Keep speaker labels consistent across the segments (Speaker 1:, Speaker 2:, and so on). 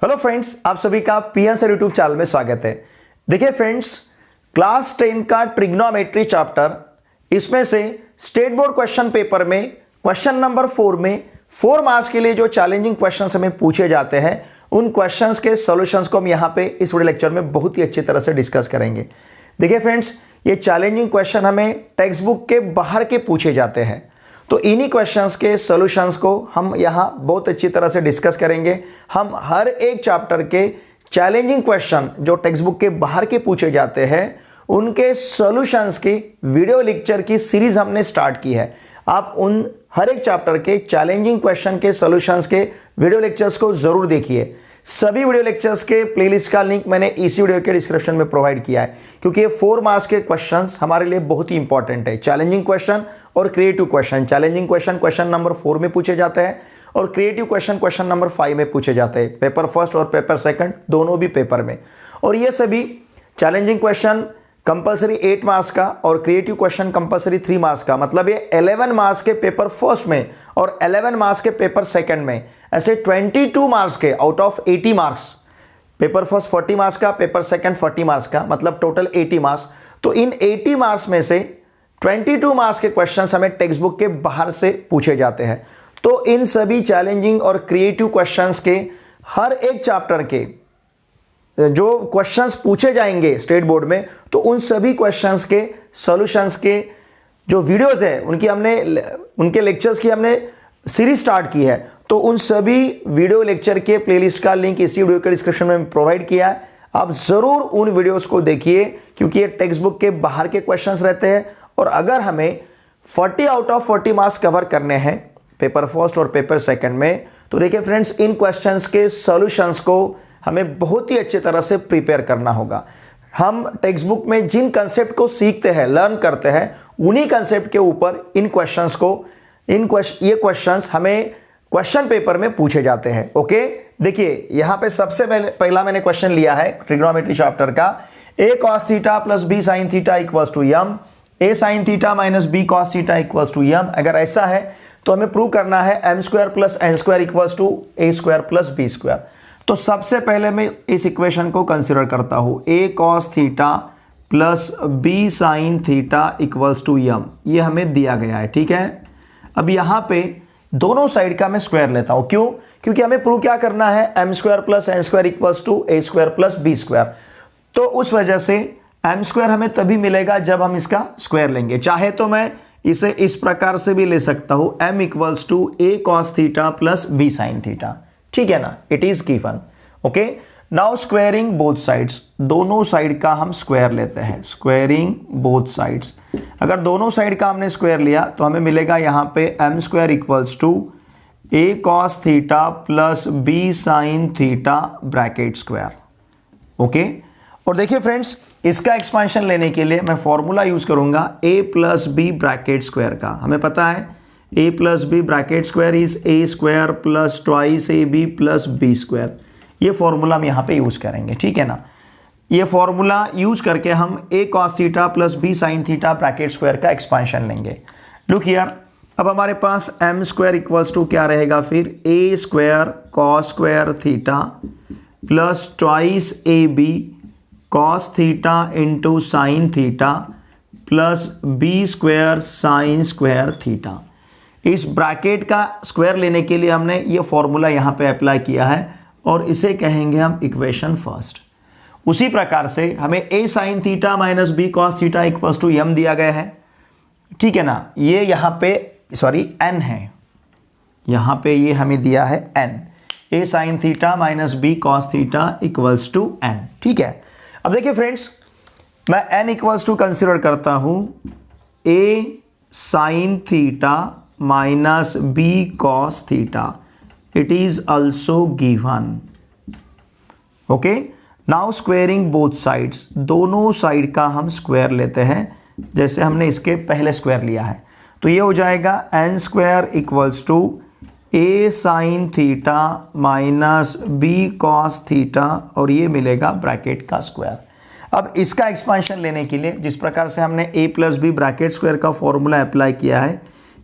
Speaker 1: Hello friends, आप सभी का पीएन सर यूट्यूब चैनल में स्वागत है। देखिए फ्रेंड्स, क्लास 10 का ट्रिग्नोमेट्री चैप्टर, इसमें से स्टेट बोर्ड क्वेश्चन पेपर में क्वेश्चन नंबर 4 में 4 मार्क्स के लिए जो चैलेंजिंग क्वेश्चंस हमें पूछे जाते हैं, उन क्वेश्चंस के सॉल्यूशंस को हम यहाँ पे इस वीडियो लेक्चर में बहुत ही अच्छी तरह से डिस्कस करेंगे। देखिए फ्रेंड्स, ये चैलेंजिंग क्वेश्चन हमें टेक्स्ट बुक के बाहर के पूछे जाते हैं, तो इन्हीं क्वेश्चंस के सॉल्यूशंस को हम यहाँ बहुत अच्छी तरह से डिस्कस करेंगे। हम हर एक चैप्टर के चैलेंजिंग क्वेश्चन जो टेक्स्ट बुक के बाहर के पूछे जाते हैं, उनके सॉल्यूशंस की वीडियो लेक्चर की सीरीज हमने स्टार्ट की है। आप उन हर एक चैप्टर के चैलेंजिंग क्वेश्चन के सॉल्यूशंस के वीडियो लेक्चर्स को जरूर देखिए। सभी वीडियो लेक्चर्स के प्लेलिस्ट का लिंक मैंने इसी वीडियो के डिस्क्रिप्शन में प्रोवाइड किया है, क्योंकि ये 4 मार्क्स के क्वेश्चंस हमारे लिए बहुत ही इंपॉर्टेंट है। चैलेंजिंग क्वेश्चन और creative question. Challenging question question number 4 में पूछे जाते हैं और क्रिएटिव क्वेश्चन क्वेश्चन नंबर 5 में पूछे जाते हैं, पेपर फर्स्ट और पेपर सेकंड दोनों भी पेपर में। और ये सभी चैलेंजिंग क्वेश्चन कंपलसरी 8 मार्क्स का और क्रिएटिव क्वेश्चन कंपलसरी 3 मार्क्स का, मतलब ये 11 मार्क्स के पेपर फर्स्ट में और 11 मार्क्स के पेपर सेकंड में, ऐसे 22 मार्क्स के out of 80 marks, paper first 40 marks का, पेपर सेकंड 40 मार्क्स का, मतलब टोटल 80 मार्क्स। तो इन 80 मार्क्स में से 22 मार्क्स के क्वेश्चंस हमें टेक्स्ट बुक के बाहर से पूछे जाते हैं। तो इन सभी चैलेंजिंग और क्रिएटिव क्वेश्चंस के हर एक चैप्टर के जो क्वेश्चंस पूछे जाएंगे स्टेट बोर्ड में, तो उन सभी क्वेश्चंस के सॉल्यूशंस के जो वीडियोस है उनके लेक्चर्स की हमने सीरीज स्टार्ट की है। तो उन सभी वीडियो लेक्चर के प्लेलिस्ट का लिंक इसी वीडियो के डिस्क्रिप्शन में प्रोवाइड किया है। आप जरूर उन वीडियोस को देखिए, क्योंकि ये टेक्स्ट बुक के बाहर के क्वेश्चंस रहते हैं। और अगर हमें 40 आउट ऑफ 40 मार्क्स कवर करने हैं पेपर फर्स्ट और पेपर सेकंड में, तो देखिए फ्रेंड्स, इन क्वेश्चंस के सॉल्यूशंस को हमें बहुत ही अच्छी तरह से प्रिपेयर करना होगा। हम टेक्स्ट बुक में जिन कंसेप्ट को सीखते हैं, लर्न करते हैं, उन्हीं कंसेप्ट के ऊपर इन क्वेश्चंस को ये क्वेश्चंस हमें क्वेश्चन पेपर में पूछे जाते हैं। ओके, देखिए यहां पे सबसे पहला मैंने क्वेश्चन लिया है ट्रिग्नोमेट्री चैप्टर का, a cos theta plus b sin theta equals to m, a sin theta minus b cos theta equals to m। अगर ऐसा है तो हमें प्रूव करना है m square plus n square equals to a square plus b square. तो सबसे पहले मैं इस इक्वेशन को कंसिडर करता हूं, a cos theta plus b sin theta equals to m। ये हमें दिया गया है, ठीक है। अब यहां पे दोनों साइड का मैं स्क्वायर लेता हूं। क्यों? क्योंकि हमें प्रूव क्या करना है, m square plus n square equals to a square plus b square. तो उस वजह से m स्क्वायर हमें तभी मिलेगा जब हम इसका स्क्वायर लेंगे। चाहे तो मैं इसे इस प्रकार से भी ले सकता हूं, m इक्वल्स to a cos theta plus b sin theta, ठीक है ना। It is given. Okay, now squaring both sides, दोनों साइड का हम स्क्वायर लेते हैं। स्क्वायरिंग बोथ साइड्स, अगर दोनों साइड का हमने स्क्वायर लिया तो हमें मिलेगा यहां पे m square equals to a cos theta plus b sin theta bracket square. Okay, और देखिए फ्रेंड्स, इसका एक्सपांशन लेने के लिए मैं फॉर्मूला यूज करूंगा a plus b bracket square का। हमें पता है a plus b bracket square is a square plus twice ab plus b square. ये फॉर्मूला हम यहाँ पे यूज करेंगे, ठीक है ना। ये फॉर्मूला यूज करके हम a cos theta plus b sin theta bracket square का एक्सपांशन लेंगे। लुक हियर, अब हमारे पास m स्क्वायर इक्वल्स टू क्या रहेगा फिर, a square cos square theta plus twice ab cos theta into sine theta plus b square sine square theta. इस bracket का square लेने के लिए हमने ये फॉर्मूला यहाँ पे अप्लाई किया है और इसे कहेंगे हम इक्वेशन फर्स्ट। उसी प्रकार से हमें a sin theta minus b cos theta equals to m दिया गया है, ठीक है ना। ये यहाँ पे n है, यहाँ पे ये हमें दिया है n, a sin theta minus b cos theta equals to n, ठीक है। अब देखिए फ्रेंड्स, मैं n इक्वल्स टू कंसिडर करता हूं a sin theta minus b cos theta. It is also given. Okay, now squaring both sides, दोनों side का हम स्क्वायर लेते हैं जैसे हमने इसके पहले स्क्वायर लिया है। तो ये हो जाएगा n square equals to a sin theta minus b cos theta, और ये मिलेगा ब्रैकेट का स्क्वायर। अब इसका एक्सपांशन लेने के लिए जिस प्रकार से हमने a plus b bracket square का फॉर्मूला अप्लाई किया है,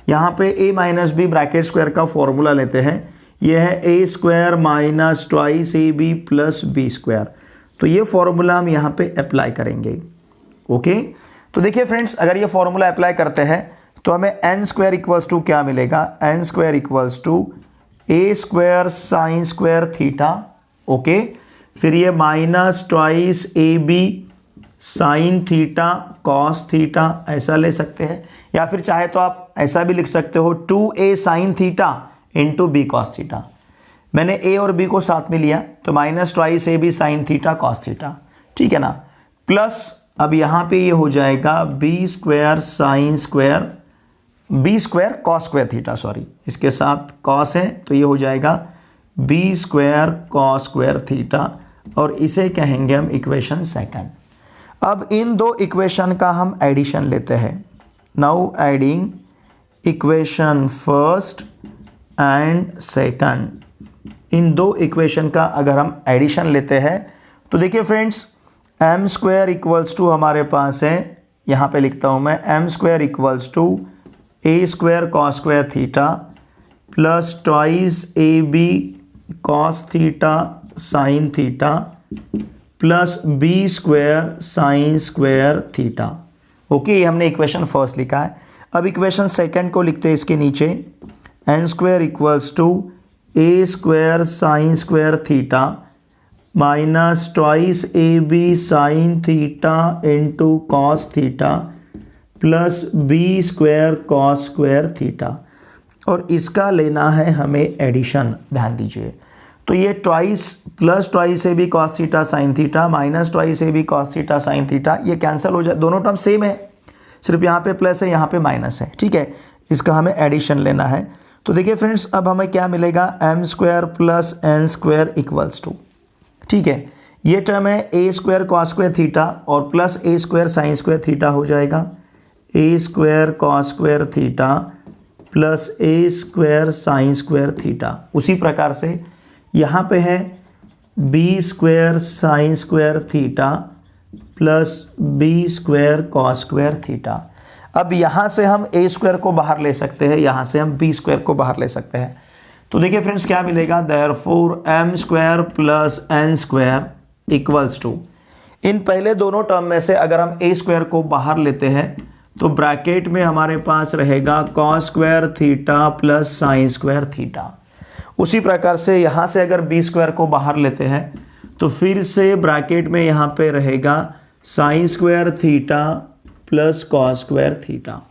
Speaker 1: यहाँ पे a minus b bracket square का फॉर्मूला लेते हैं। ये है A square minus twice A B plus B square. तो ये फॉर्मूला हम यहाँ पे अप्लाई करेंगे। ओके, तो देखिए फ्रेंड्स, अगर ये फॉर्मूला अप्लाई करते हैं तो हमें एन स्क्वायर इक्वल्स टू क्या मिलेगा, N square equals to A square sine square theta. Okay, फिर ये minus twice A B sine theta cos theta, ऐसा ले सकते हैं, या फिर चाहे तो आप ऐसा भी लिख सकते हो 2a sine theta into B cos theta. मैंने a और b को साथ में लिया तो minus twice A B sine theta cos theta, ठीक है ना, प्लस अब यहाँ पे ये हो जाएगा B square sine square B square cos square theta, sorry इसके साथ कॉस है तो ये हो जाएगा B square cos square theta, और इसे कहेंगे हम इक्वेशन सेकंड। अब इन दो इक्वेशन का हम एडिशन लेते हैं। Now adding equation first and second, इन दो इक्वेशन का अगर हम एडिशन लेते हैं तो देखिए friends, M square equals to हमारे पास है, यहाँ पे लिखता हूँ मैं, M square equals to A square cos square theta plus twice A B cos theta sine theta plus B square sine square theta. Okay, ये हमने इक्वेशन फर्स्ट लिखा है। अब इक्वेशन सेकंड को लिखते हैं इसके नीचे, N square equals to A square sine square theta minus twice A B sine theta into cos theta plus B square cos square theta, और इसका लेना है हमें एडिशन। ध्यान दीजिए, तो ये twice plus twice A B cos theta sine theta minus twice A B cos theta sine theta, ये कैंसिल हो जाए, दोनों टर्म सेम है, सिर्फ यहाँ पे प्लस है यहाँ पे माइनस है, ठीक है, इसका हमें एडिशन लेना है। तो देखिए फ्रेंड्स, अब हमें क्या मिलेगा, M square plus N square equals to, ठीक है, ये टर्म है A square cos square theta और plus A square sine square theta हो जाएगा, A square cos square theta plus A square sine square theta. उसी प्रकार से यहाँ पे है B square sine square theta plus B square cos square theta. अब यहाँ से हम ए स्क्वायर को बाहर ले सकते हैं, यहाँ से हम बी स्क्वायर को बाहर ले सकते हैं। तो देखिए फ्रेंड्स, क्या मिलेगा, therefore M square plus N square equals to, इन पहले दोनों टर्म में से अगर हम ए स्क्वायर को बाहर लेते हैं तो ब्रैकेट में हमारे पास रहेगा cos square theta plus sine square theta. उसी प्रकार से यहाँ से अगर बी स्क्वायर को बाहर लेते हैं तो फिर से ब्रैकेट में यहाँ पे रहेगा sign square theta plus cos square theta,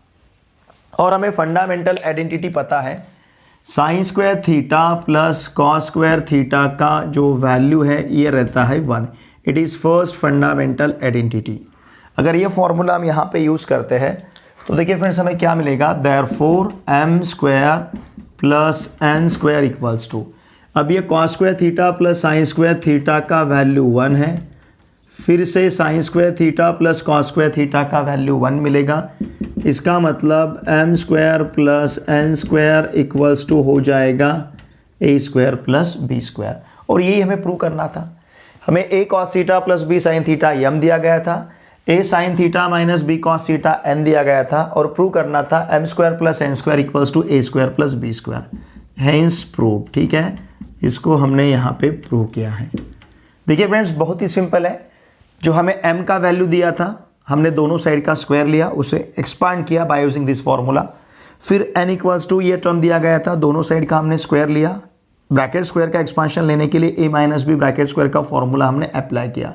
Speaker 1: और हमें फंडामेंटल आइडेंटिटी पता है, sine square theta plus cos square theta का जो वैल्यू है ये रहता है 1। It is first fundamental identity. अगर ये फॉर्मूला हम यहाँ पे यूज़ करते हैं तो देखिए फ्रेंड्स, हमें क्या मिलेगा, therefore M square plus N square equals to, अब ये cos square theta plus sine square theta का वैल्यू 1 है, फिर से sine square theta plus cos square theta का वैल्यू 1 मिलेगा। इसका मतलब M square plus N square equals to हो जाएगा A square plus B square, और यही हमें प्रूव करना था। हमें A cos theta plus B sine theta M दिया गया था, A sine theta minus B cos theta N दिया गया था, और प्रूव करना था M square plus N square equals to A square plus B square, hence prove. ठीक है, इसको हमने यहाँ पे प्रूव किया है। देखिए फ्रेंड्स, बहुत ही सिंपल है। जो हमें m का वैल्यू दिया था, हमने दोनों साइड का स्क्वायर लिया, उसे एक्सपांड किया बाय यूजिंग दिस फॉर्मूला। फिर n इक्वल्स टू ये टर्म दिया गया था, दोनों साइड का हमने स्क्वायर लिया। ब्रैकेट स्क्वायर का एक्सपांशन लेने के लिए a minus B bracket square का फॉर्मूला हमने अप्लाई किया।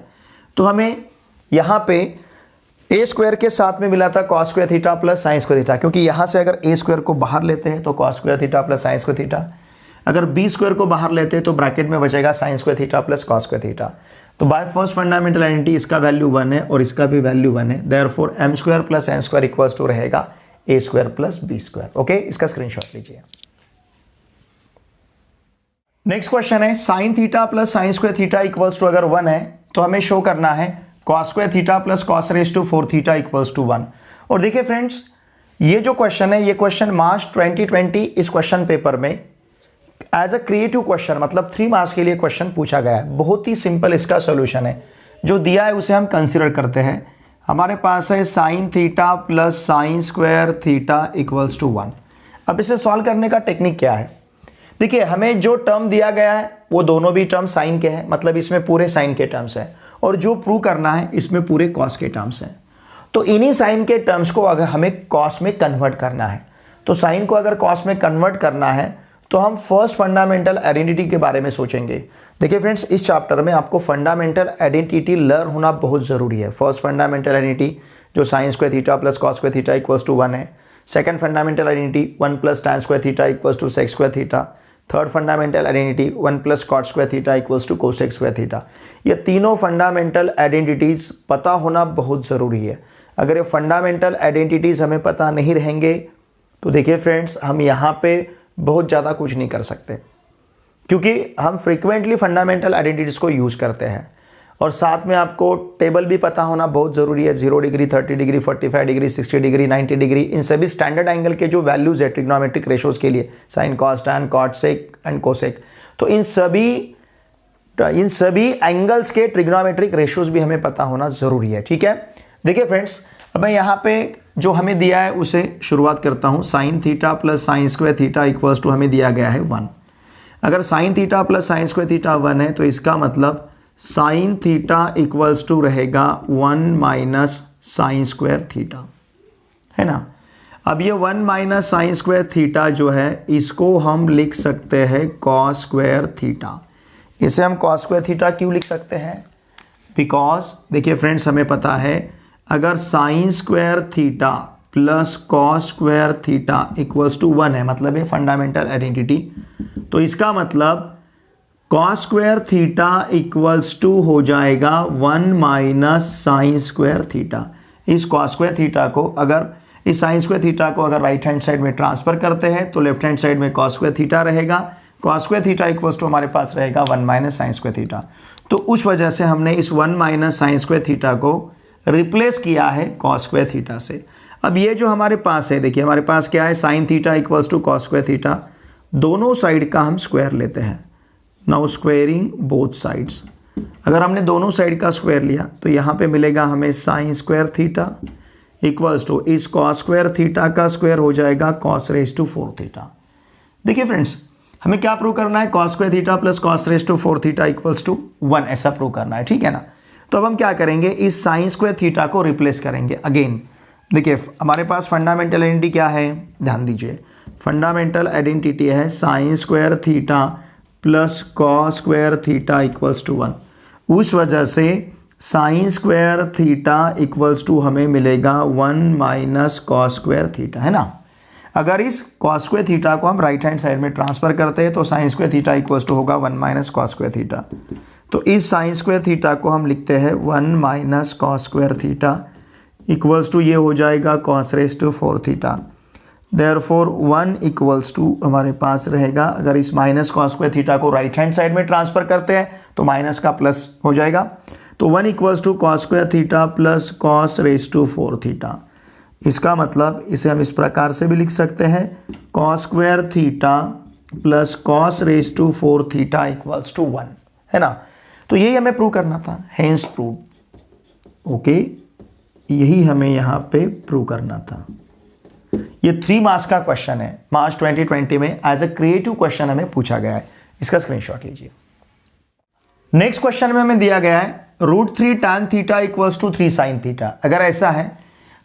Speaker 1: तो हमें यहाँ पे ए स्क्वायर के साथ में मिला था cos square theta plus sine square theta, क्योंकि यहाँ से अगर ए स्क्वायर को बाहर लेते हैं तो cos square theta plus sine square theta, अगर बी स्क्वायर को बाहर लेते हैं तो ब्रैकेट में बचेगा sine square theta plus cos square theta. तो बाय फर्स्ट फंडामेंटल आइडेंटिटी इसका वैल्यू 1 है और इसका भी वैल्यू 1 है, therefore M square plus N square equals to रहेगा A square plus B square. Okay, इसका स्क्रीनशॉट लीजिए। नेक्स्ट क्वेश्चन है, sine theta plus sine square theta equals to अगर 1 है तो हमें शो करना है cos square theta plus cos raise to 4 theta equals to 1। और देखिए फ्रेंड्स, ये जो क्वेश्चन है, ये क्वेश्चन मार्च 2020 इस क्वेश्चन पेपर में एज अ क्रिएटिव क्वेश्चन, मतलब 3 मार्क्स के लिए क्वेश्चन पूछा गया है। बहुत ही सिंपल इसका सॉल्यूशन है, जो दिया है उसे हम कंसीडर करते हैं। हमारे पास है sine theta plus sine square theta equals to 1। अब इसे सॉल्व करने का टेक्निक क्या है? देखिए हमें जो टर्म दिया गया है वो दोनों भी टर्म साइन के हैं, मतलब इसमें पूरे साइन के टर्म्स हैं, और जो प्रूव करना है इसमें पूरे कॉस के टर्म्स हैं। तो इन्हीं साइन के टर्म्स को अगर हमें कॉस में कन्वर्ट करना है, तो साइन को अगर कॉस में कन्वर्ट करना है तो हम फर्स्ट फंडामेंटल आइडेंटिटी के बारे में सोचेंगे। देखिए फ्रेंड्स, इस चैप्टर में आपको फंडामेंटल आइडेंटिटी लर्न होना बहुत ज़रूरी है। फर्स्ट फंडामेंटल आइडेंटिटी जो sine square theta plus cos square theta equals to 1 है। Second fundamental identity 1 plus tan square theta equals to sec square theta. Third fundamental identity 1 plus cot square theta equals to cosec square theta. ये तीनों fundamental identities पता होना बहुत ज़रूरी है। अगर ये फंडामेंटल आइडेंटिटीज़ हमें पता नहीं रहेंगे तो देखिए फ्रेंड्स, हम यहाँ पे बहुत ज़्यादा कुछ नहीं कर सकते, क्योंकि हम फ्रीक्वेंटली फंडामेंटल आइडेंटिटीज़ को यूज़ करते हैं। और साथ में आपको टेबल भी पता होना बहुत ज़रूरी है। 0 degree, 30 degree, 45 degree, 60 degree, 90 degree, इन सभी स्टैंडर्ड एंगल के जो वैल्यूज़ है ट्रिग्नोमेट्रिक रेशोज़ के लिए, sine, cos, tan, cot, sec and cosec, तो इन सभी एंगल्स के ट्रिग्नोमेट्रिक रेशोज़ भी हमें पता होना ज़रूरी है। ठीक है, देखिए फ्रेंड्स, अब मैं यहाँ पे जो हमें दिया है उसे शुरुआत करता हूँ। Sine theta plus sine square theta equals to हमें दिया गया है 1। अगर sine theta plus sine square theta 1 है तो इसका मतलब साइन थीटा इक्वल्स टू रहेगा 1 माइनस साइन स्क्वायर थीटा, है ना। अब ये 1 माइनस साइन स्क्वायर थीटा जो है इसको हम लिख सकते हैं कॉस स्क्वायर थीटा। इसे हम कॉस स्क्वायर थीटा क्यों लिख सकते हैं? बिकॉज देखिए फ्रेंड्स, हमें पता है अगर sine square theta plus cos square theta equals to 1 है, मतलब ये फंडामेंटल आइडेंटिटी, तो इसका मतलब cos square theta equals to हो जाएगा 1 माइनस साइन स्क्वायर थीटा। इस कॉस स्क्वायर थीटा को अगर इस साइन स्क्वायर थीटा को अगर राइट हैंड साइड में ट्रांसफर करते हैं तो लेफ्ट हैंड साइड में कॉस स्क्वायर थीटा रहेगा। Cos square theta equals to हमारे पास रहेगा 1 माइनस साइन स्क्वायर थीटा। तो उस वजह से हमने इस 1 माइनस साइन स्क्वायर थीटा को रिप्लेस किया है कॉस स्क्वायर थीटा से। अब ये जो हमारे पास है, देखिए हमारे पास क्या है, sine theta equals to cos square theta, दोनों साइड का हम स्क्वायर लेते हैं। नाउ स्क्वेयरिंग बोथ साइड्स, अगर हमने दोनों साइड का स्क्वायर लिया तो यहाँ पे मिलेगा हमें sine square theta equals to इस कॉस स्क्वायर थीटा का स्क्वायर हो जाएगा कॉस रेज टू 4 थीटा। देखिए फ्रेंड्स, हमें क्या प्रूव करना है? Cos square theta plus cos raise to 4 theta equals to 1, ऐसा प्रूव करना है, ठीक है ना। तो अब हम क्या करेंगे, इस साइन स्क्वायर थीटा को रिप्लेस करेंगे। अगेन देखिए हमारे पास फंडामेंटल आइडेंटिटी क्या है, ध्यान दीजिए, फंडामेंटल आइडेंटिटी है sine square theta plus cos square theta equals to 1। उस वजह से sine square theta equals to हमें मिलेगा 1 माइनस कॉस स्क्वायर थीटा, है ना। अगर इस कॉस स्क्वायर थीटा को हम राइट हैंड साइड में ट्रांसफर करते हैं तो sine square theta equals to होगा 1 माइनस कॉस स्क्वायर थीटा। तो इस साइन स्क्वायर थीटा को हम लिखते हैं 1 minus cos square theta equals to ये हो जाएगा cos raise to 4 theta. Therefore 1 equals to हमारे पास रहेगा, अगर इस माइनस कॉस स्क्वायर थीटा को राइट हैंड साइड में ट्रांसफर करते हैं तो माइनस का प्लस हो जाएगा। तो 1 equals to cos square theta plus cos raise to 4 theta. इसका मतलब इसे हम इस प्रकार से भी लिख सकते हैं, cos square theta plus cos raise to 4 theta equals to 1, है ना। तो यही हमें प्रूव करना था, हेंस प्रूव। ओके, यही हमें यहाँ पे प्रूव करना था। ये 3 मार्क्स का क्वेश्चन है, मार्च 2020 में एज अ क्रिएटिव क्वेश्चन हमें पूछा गया है। इसका स्क्रीनशॉट लीजिए। नेक्स्ट क्वेश्चन में हमें दिया गया है √3 tan theta equals to 3 sin theta. अगर ऐसा है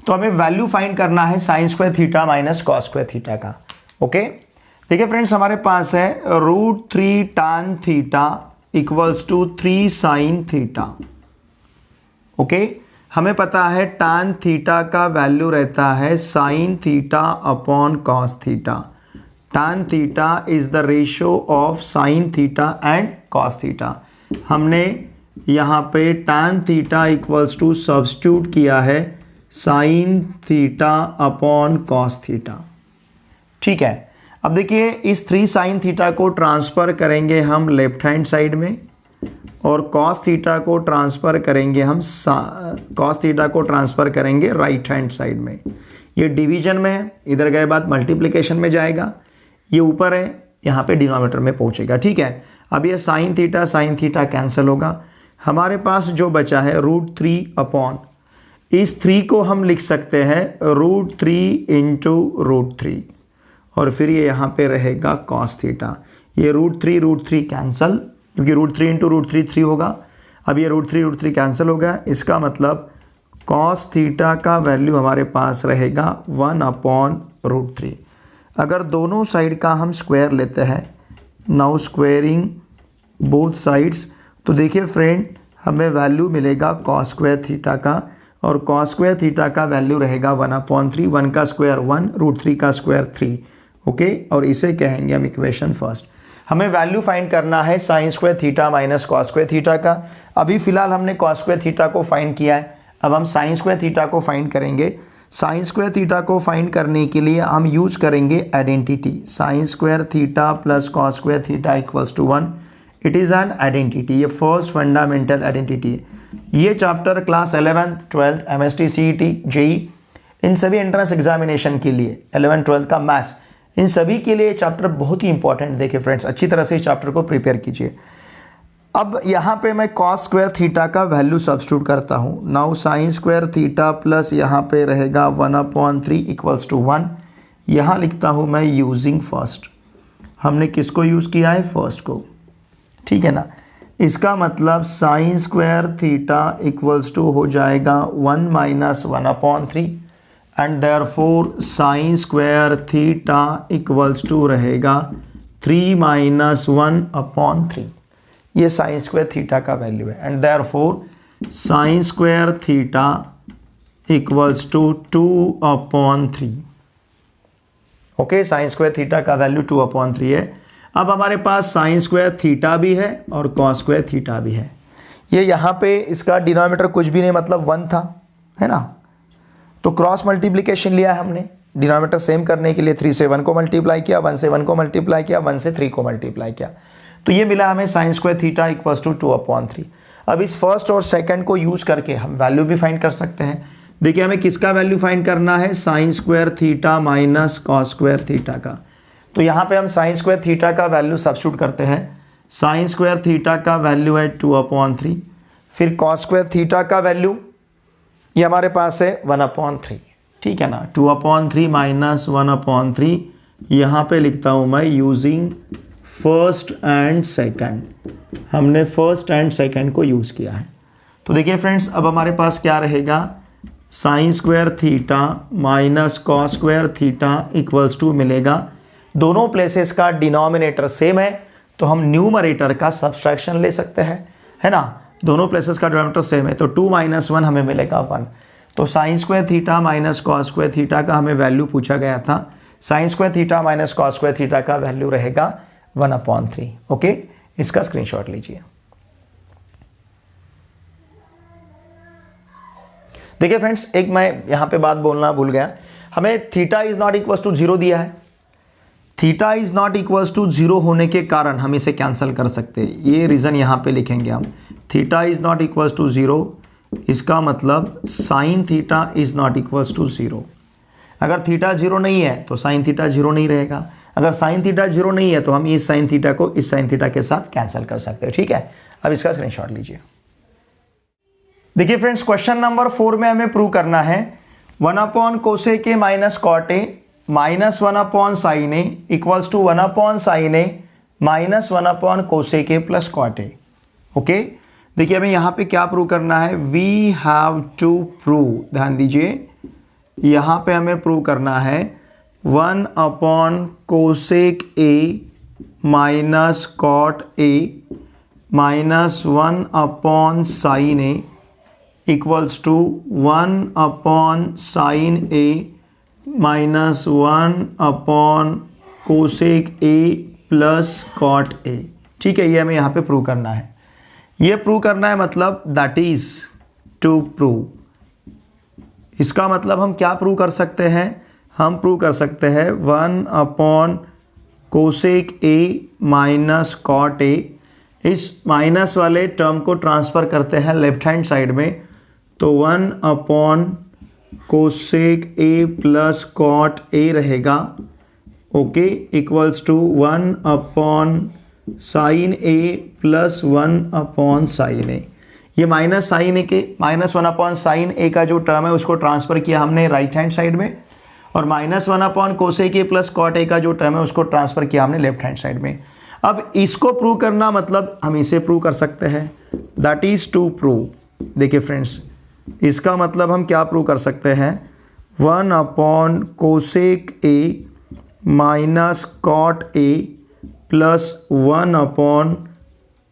Speaker 1: तो हमें वैल्यू फाइंड करना है sine square theta minus cos square theta का। ओके, देखिए फ्रेंड्स, हमारे पास है √3 tan theta equals to 3 sin theta. Okay, हमें पता है tan थीटा का वैल्यू रहता है sine theta upon cos theta. tan theta is the ratio of sine theta and cos theta. हमने यहाँ पे tan theta equals to substitute किया है sine theta upon cos theta, ठीक है। अब देखिए इस 3 sin थीटा को ट्रांसफ़र करेंगे हम लेफ्ट हैंड साइड में और कॉस थीटा को ट्रांसफ़र करेंगे हम राइट हैंड साइड में। ये डिवीजन में है, इधर गए बाद मल्टीप्लिकेशन में जाएगा, ये ऊपर है, यहाँ पे डिनोमिनेटर में पहुँचेगा, ठीक है। अब ये साइन थीटा कैंसिल होगा, हमारे पास जो बचा है √3 अपॉन इस 3 को हम लिख सकते हैं √3 इंटू √3 और फिर ये यहाँ पे रहेगा कॉस थीटा। ये √3 कैंसल, क्योंकि √3 इंटू √3 3 होगा। अब ये √3 कैंसिल हो गया, इसका मतलब cos थीटा का वैल्यू हमारे पास रहेगा 1/√3। अगर दोनों साइड का हम स्क्वायर लेते हैं, नाउ स्क्वायरिंग बोथ साइड्स, तो देखिए फ्रेंड हमें वैल्यू मिलेगा cos² थीटा का, और cos² थीटा का वैल्यू रहेगा 1/3। 1 का स्क्वायर 1, √3 का स्क्वायर 3। ओके, और इसे कहेंगे हम इक्वेशन फर्स्ट। हमें वैल्यू फाइंड करना है sin² theta minus cos² theta का। अभी फिलहाल हमने cos² थीटा को फाइंड किया है, अब हम sin² थीटा को फाइंड करेंगे। sin² थीटा को फाइंड करने के लिए हम यूज करेंगे identity, sin² theta plus cos² theta equals to 1। It is an identity, ये फर्स्ट फंडामेंटल आइडेंटिटी है। ये chapter class 11th 12th MST CET JEE इन सभी एंट्रेंस एग्जामिनेशन के लिए, 11th 12th का मैथ्स, इन सभी के लिए चैप्टर बहुत ही इंपॉर्टेंट। देखिए फ्रेंड्स, अच्छी तरह से इस चैप्टर को प्रिपेयर कीजिए। अब यहाँ पे मैं cos² थीटा का वैल्यू सब्स्टिट्यूट करता हूँ। नाउ sin² थीटा प्लस यहाँ पे रहेगा 1/3 इक्वल्स टू 1। यहाँ लिखता हूँ मैं यूजिंग फर्स्ट। हमने किसको यूज़ किया है? फर्स्ट को, ठीक है ना। इसका मतलब sin² थीटा इक्वल्स टू हो जाएगा 1 - 1/3 and therefore sin² theta equals to रहेगा 3 - 1/3। ये sin² थीटा का वैल्यू है and therefore sin² theta equals to 2/3। Okay, sin² theta का वैल्यू 2/3 है। अब हमारे पास sin² थीटा भी है और cos² थीटा भी है। ये यहाँ पे इसका डिनोमिनेटर कुछ भी नहीं, मतलब 1 था, है ना। तो क्रॉस मल्टीप्लिकेशन लिया है हमने, डिनोमिनेटर सेम करने के लिए 3 से 1 को मल्टीप्लाई किया, 1 से 1 को मल्टीप्लाई किया, 1 से 3 को मल्टीप्लाई किया, तो ये मिला हमें sin² थीटा इक्वल्स टू 2/3। अब इस फर्स्ट और सेकंड को यूज करके हम वैल्यू भी फाइंड कर सकते हैं। देखिए हमें किसका वैल्यू फाइंड करना है? sin² theta minus cos² theta का। तो यहाँ पे हम sin² थीटा का वैल्यू सब्स्टिट्यूट करते हैं। sin² थीटा का वैल्यू है 2/3, फिर cos² थीटा का वैल्यू ये हमारे पास है 1/3, ठीक है ना। 2/3 माइनस 1/3 यहाँ पे लिखता हूँ मैं यूजिंग फर्स्ट एंड सेकंड। हमने फर्स्ट एंड सेकंड को यूज़ किया है। तो देखिए फ्रेंड्स, अब हमारे पास क्या रहेगा? sin² theta minus cos² theta equals to मिलेगा, दोनों प्लेसेस का डिनोमिनेटर सेम है तो हम न्यूमरेटर का सब्सट्रैक्शन ले सकते हैं, है ना। दोनों प्लेसेस का डिनोमिनेटर सेम है तो 2 - 1 हमें मिलेगा 1। तो sin² theta minus cos² theta का हमें वैल्यू पूछा गया था। sin² theta minus cos² theta का वैल्यू रहेगा 1/3। ओके, इसका स्क्रीनशॉट लीजिए। देखिए फ्रेंड्स, एक मैं यहां पे बात बोलना भूल गया, हमें theta is not equals to 0 दिया है। Theta is not equals to 0 होने के कारण हम इसे कैंसिल कर सकते हैं। ये रीजन यहां पे लिखेंगे हम, theta is not equals to 0, इसका मतलब sine theta is not equals to 0। अगर थीटा 0 नहीं है तो साइन थीटा 0 नहीं रहेगा। अगर साइन थीटा 0 नहीं है तो हम इस साइन थीटा को इस साइन थीटा के साथ कैंसिल कर सकते हैं, ठीक है। अब इसका स्क्रीनशॉट लीजिए। देखिए फ्रेंड्स, क्वेश्चन नंबर 4 में हमें प्रूव करना है 1/cosec A minus cot A minus 1/sin A equals to 1/sin A minus 1/cosec A plus cot A। Okay, देखिए हमें यहां पे क्या प्रूव करना है? वी हैव टू प्रूव, ध्यान दीजिए यहां पे हमें प्रूव करना है 1/cosec A minus cot A minus 1/sin A equals to 1/sin A minus 1/cosec A plus cot A। ठीक है, ये हमें यहाँ पे प्रूव करना है। ये प्रूव करना है मतलब दैट इज टू प्रूव। इसका मतलब हम क्या प्रूव कर सकते हैं? हम प्रूव कर सकते हैं 1/cosec A minus cot A। इस माइनस वाले टर्म को ट्रांसफ़र करते हैं लेफ्ट हैंड साइड में, तो 1/cosec A plus cot A रहेगा, okay, equals to 1/sin A plus 1/sin A। ये माइनस साइन ए के माइनस 1/sin A का जो टर्म है उसको ट्रांसफ़र किया हमने राइट हैंड साइड में, और minus 1/cosec A plus cot A का जो टर्म है उसको ट्रांसफ़र किया हमने लेफ्ट हैंड साइड में। अब इसको प्रूव करना मतलब हम इसे प्रूव कर सकते हैं, दैट इज टू प्रूव। देखिए फ्रेंड्स, इसका मतलब हम क्या प्रूव कर सकते हैं, 1 upon cosec A minus cot A plus 1 upon,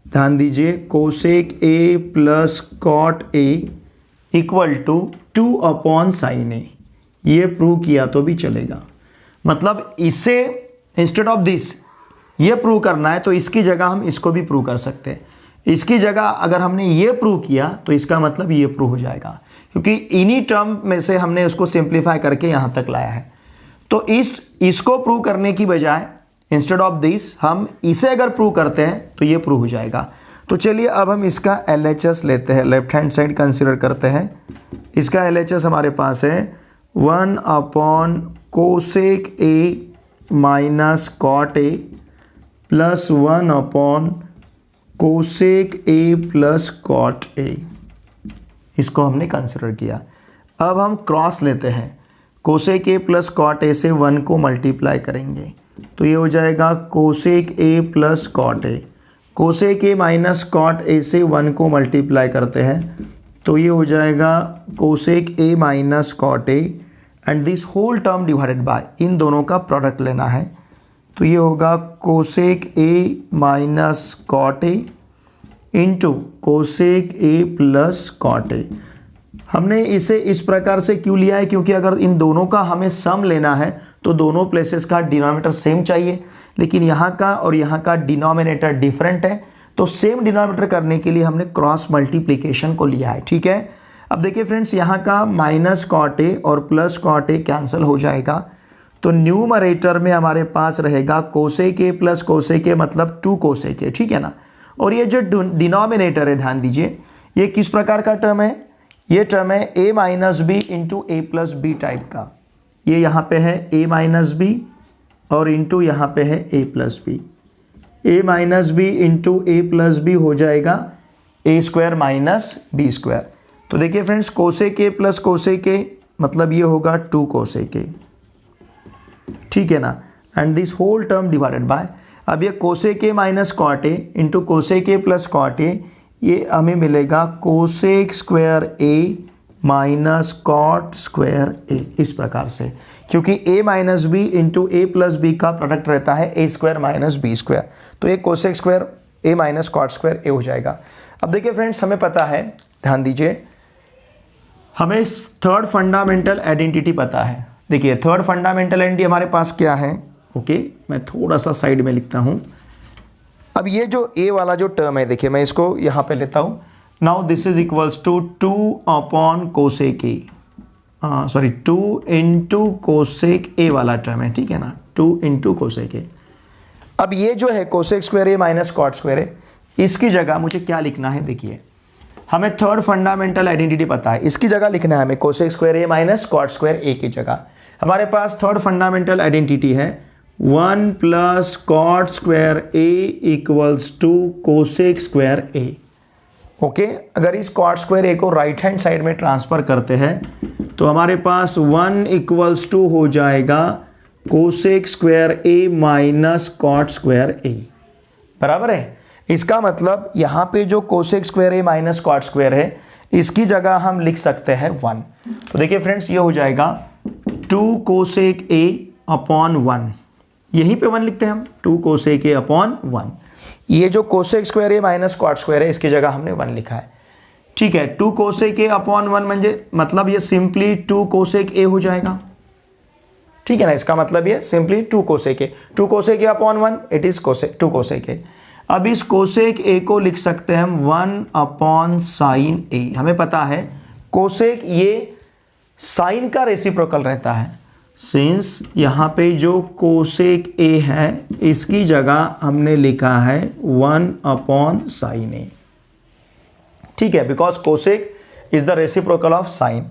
Speaker 1: ध्यान दीजिए, cosec A plus cot A equal to 2 upon sine A. ये प्रूव किया तो भी चलेगा। मतलब इसे इंस्टेड ऑफ दिस ये प्रूव करना है तो इसकी जगह हम इसको भी प्रूव कर सकते हैं। इसकी जगह अगर हमने ये प्रूव किया तो इसका मतलब ये प्रूव हो जाएगा, क्योंकि इन्हीं टर्म में से हमने उसको सिंप्लीफाई करके यहाँ तक लाया है। तो इसको प्रूव करने की बजाय इंस्टेड ऑफ दिस हम इसे अगर प्रूव करते हैं तो ये प्रूव हो जाएगा। तो चलिए अब हम इसका LHS लेते हैं, लेफ्ट हैंड साइड कंसिडर करते हैं। इसका LHS हमारे पास है 1 upon cosec A minus cot A plus 1 upon cosec A plus cot A. इसको हमने कंसिडर किया। अब हम क्रॉस लेते हैं, cosec A plus cot A से 1 को मल्टीप्लाई करेंगे तो ये हो जाएगा cosec A plus cot A. Cosec A minus cot A से 1 को मल्टीप्लाई करते हैं तो ये हो जाएगा cosec A minus cot A and this whole term divided by, इन दोनों का प्रोडक्ट लेना है तो ये होगा cosec A minus cot A into cosec A plus cot A. हमने इसे इस प्रकार से क्यों लिया है, क्योंकि अगर इन दोनों का हमें सम लेना है तो दोनों प्लेसेस का डिनोमिनेटर सेम चाहिए, लेकिन यहाँ का और यहाँ का डिनोमिनेटर डिफरेंट है। तो सेम डिनोमिनेटर करने के लिए हमने क्रॉस मल्टीप्लिकेशन को लिया है। ठीक है, अब देखिए फ्रेंड्स, यहाँ का माइनस कॉट ए और प्लस कॉट ए कैंसिल हो जाएगा तो न्यूमरेटर में हमारे पास रहेगा cosec A plus cosec A, मतलब 2 कोसेक ए। ठीक है ना, और ये जो डिनोमिनेटर है, ध्यान दीजिए, ये किस प्रकार का टर्म है, ये टर्म है a minus B into A plus B type का। ये यहाँ पे है a माइनस बी और इंटू यहाँ पे है a plus B. a minus B into A plus B हो जाएगा a square minus B square. तो देखिए friends, cosec A plus cosec A मतलब ये होगा 2 कोसेक ए। ठीक है ना, and this whole term divided by, अब ये cosec A minus cot A into cosec A plus cot A, ये हमें मिलेगा cosec square A minus cot square A, इस प्रकार से, क्योंकि a minus B into A plus B का प्रोडक्ट रहता है a square minus B square. तो ये cosec square a minus cot square a हो जाएगा। अब देखिए फ्रेंड्स, हमें पता है, ध्यान दीजिए, हमें थर्ड फंडामेंटल आइडेंटिटी पता है। देखिए थर्ड फंडामेंटल आइडेंटिटी हमारे पास क्या है, ओके, मैं थोड़ा सा साइड में लिखता हूँ। अब ये जो a वाला जो टर्म है, देखिए मैं इसको यहाँ पे लेता हूँ। Now this is equals to 2 upon cosec A, sorry 2 into cosec A वाला टर्म है। ठीक है ना, 2 इंटू कोसेक ए। अब ये जो है cosec square A minus cot square ए, इसकी जगह मुझे क्या लिखना है, देखिए हमें थर्ड फंडामेंटल आइडेंटिटी पता है, इसकी जगह लिखना है हमें cosec square A minus cot square A की जगह हमारे पास थर्ड फंडामेंटल आइडेंटिटी है 1 plus cot square A equals to cosec square A. Okay, अगर इस कॉट स्क्वायर ए को राइट हैंड साइड में ट्रांसफर करते हैं तो हमारे पास 1 इक्वल्स टू हो जाएगा cosec square A minus cot square ए, बराबर है। इसका मतलब यहाँ पे जो cosec square A minus cot square है, इसकी जगह हम लिख सकते हैं 1। तो देखिए फ्रेंड्स, ये हो जाएगा 2 कोसेक ए अपॉन 1, यहीं पे 1 लिखते हैं हम, 2 कोसेक ए अपॉन 1। ये जो cosec square A minus cot square है, इसकी जगह हमने 1 लिखा है। ठीक है, 2 कोसेक ए अपॉन 1 म्हणजे मतलब ये सिंपली 2 कोसेक ए हो जाएगा। ठीक है ना, इसका मतलब ये simply 2 cosec A, 2 cosec A upon 1 it is 2 cosec ए। अब इस कोसेक ए को लिख सकते हैं हम 1 अपॉन साइन ए। हमें पता है कोसेक ये साइन का रेसिप्रोकल रहता है, सिंस यहाँ पे जो कोसेक ए है इसकी जगह हमने लिखा है 1 अपॉन साइन ए। ठीक है, because cosec is the reciprocal of sine.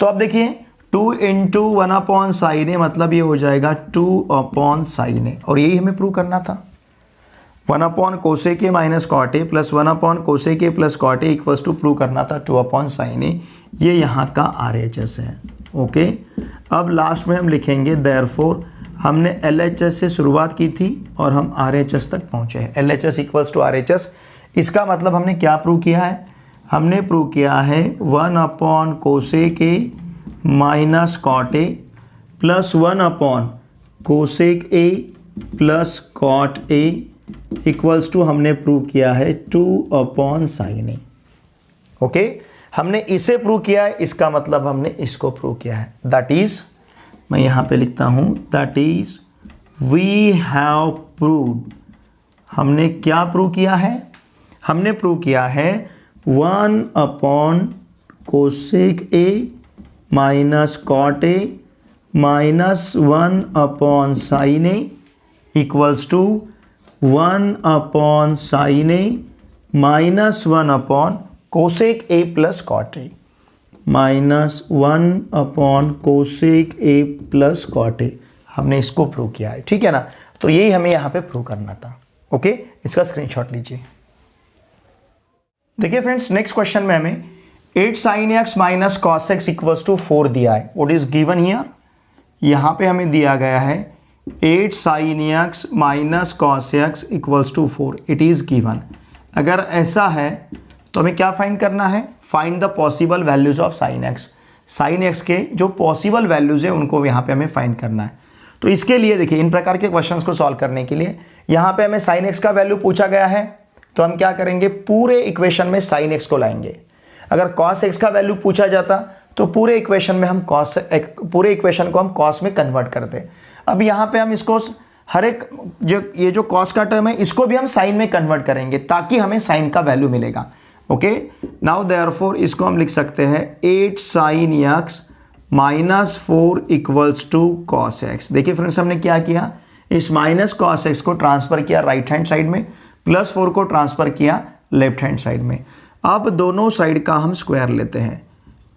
Speaker 1: तो अब देखिए 2 इंटू 1 अपॉन साइन ए मतलब ये हो जाएगा 2 अपॉन साइन ए, और यही हमें प्रूव करना था। 1 upon cosec A minus cot A plus 1 upon cosec A plus cot A equals to prove करना था 2 अपॉन साइन ए। ये यहाँ का RHS है। ओके, अब लास्ट में हम लिखेंगे देयरफॉर हमने LHS से शुरुआत की थी और हम RHS तक पहुँचे हैं। LHS इक्वल्स टू RHS, इसका मतलब हमने क्या प्रूव किया है? हमने प्रूव किया है 1 upon cosec A minus cot A plus 1 upon cosec A plus cot A equals to हमने प्रूव किया है 2 अपॉन साइन ए। ओके, हमने इसे प्रूव किया है, इसका मतलब हमने इसको प्रूव किया है। दैट इज, मैं यहां पे लिखता हूं, that is we have proved. हमने क्या प्रूव किया है? हमने प्रूव किया है 1 upon cosec A minus cot A minus 1 upon sine A equals to 1 upon sine A minus 1 upon cosec A plus cot A minus 1 upon cosec A plus cot A. हमने इसको prove किया है, ठीक है ना? तो यही हमें यहाँ पे प्रूव करना था। ओके, इसका स्क्रीनशॉट लीजिए। देखिए फ्रेंड्स, नेक्स्ट क्वेश्चन में हमें 8 sin x minus cos X equals to 4 दिया है। What is given here? यहाँ पे हमें दिया गया है 8 sin x minus cos X equals to 4, it is given. अगर ऐसा है तो हमें क्या फाइंड करना है? Find the possible values of sine X. Sine X के जो पॉसिबल वैल्यूज है उनको यहाँ पे हमें फाइंड करना है। तो इसके लिए देखिए, इन प्रकार के क्वेश्चंस को सॉल्व करने के लिए यहाँ पे हमें साइन एक्स का वैल्यू पूछा गया है, तो हम क्या करेंगे? पूरे इक्वेशन में साइन एक्स को लाएंगे। अगर कॉस एक्स का वैल्यू पूछा जाता तो पूरे इक्वेशन में हम पूरे इक्वेशन को हम कॉस में कन्वर्ट करते। अब यहाँ पे हम इसको हर एक ये जो कॉस का टर्म है इसको भी हम साइन में कन्वर्ट करेंगे ताकि हमें साइन का वैल्यू मिलेगा। ओके, नाउ देयरफॉर इसको हम लिख सकते हैं 8 sin x minus 4 equals to cos x. देखिए फ्रेंड्स, हमने क्या किया? इस माइनस कॉस एक्स को ट्रांसफर किया राइट हैंड साइड में, प्लस 4 को ट्रांसफर किया लेफ्ट हैंड साइड में। अब दोनों साइड का हम स्क्वायर लेते हैं।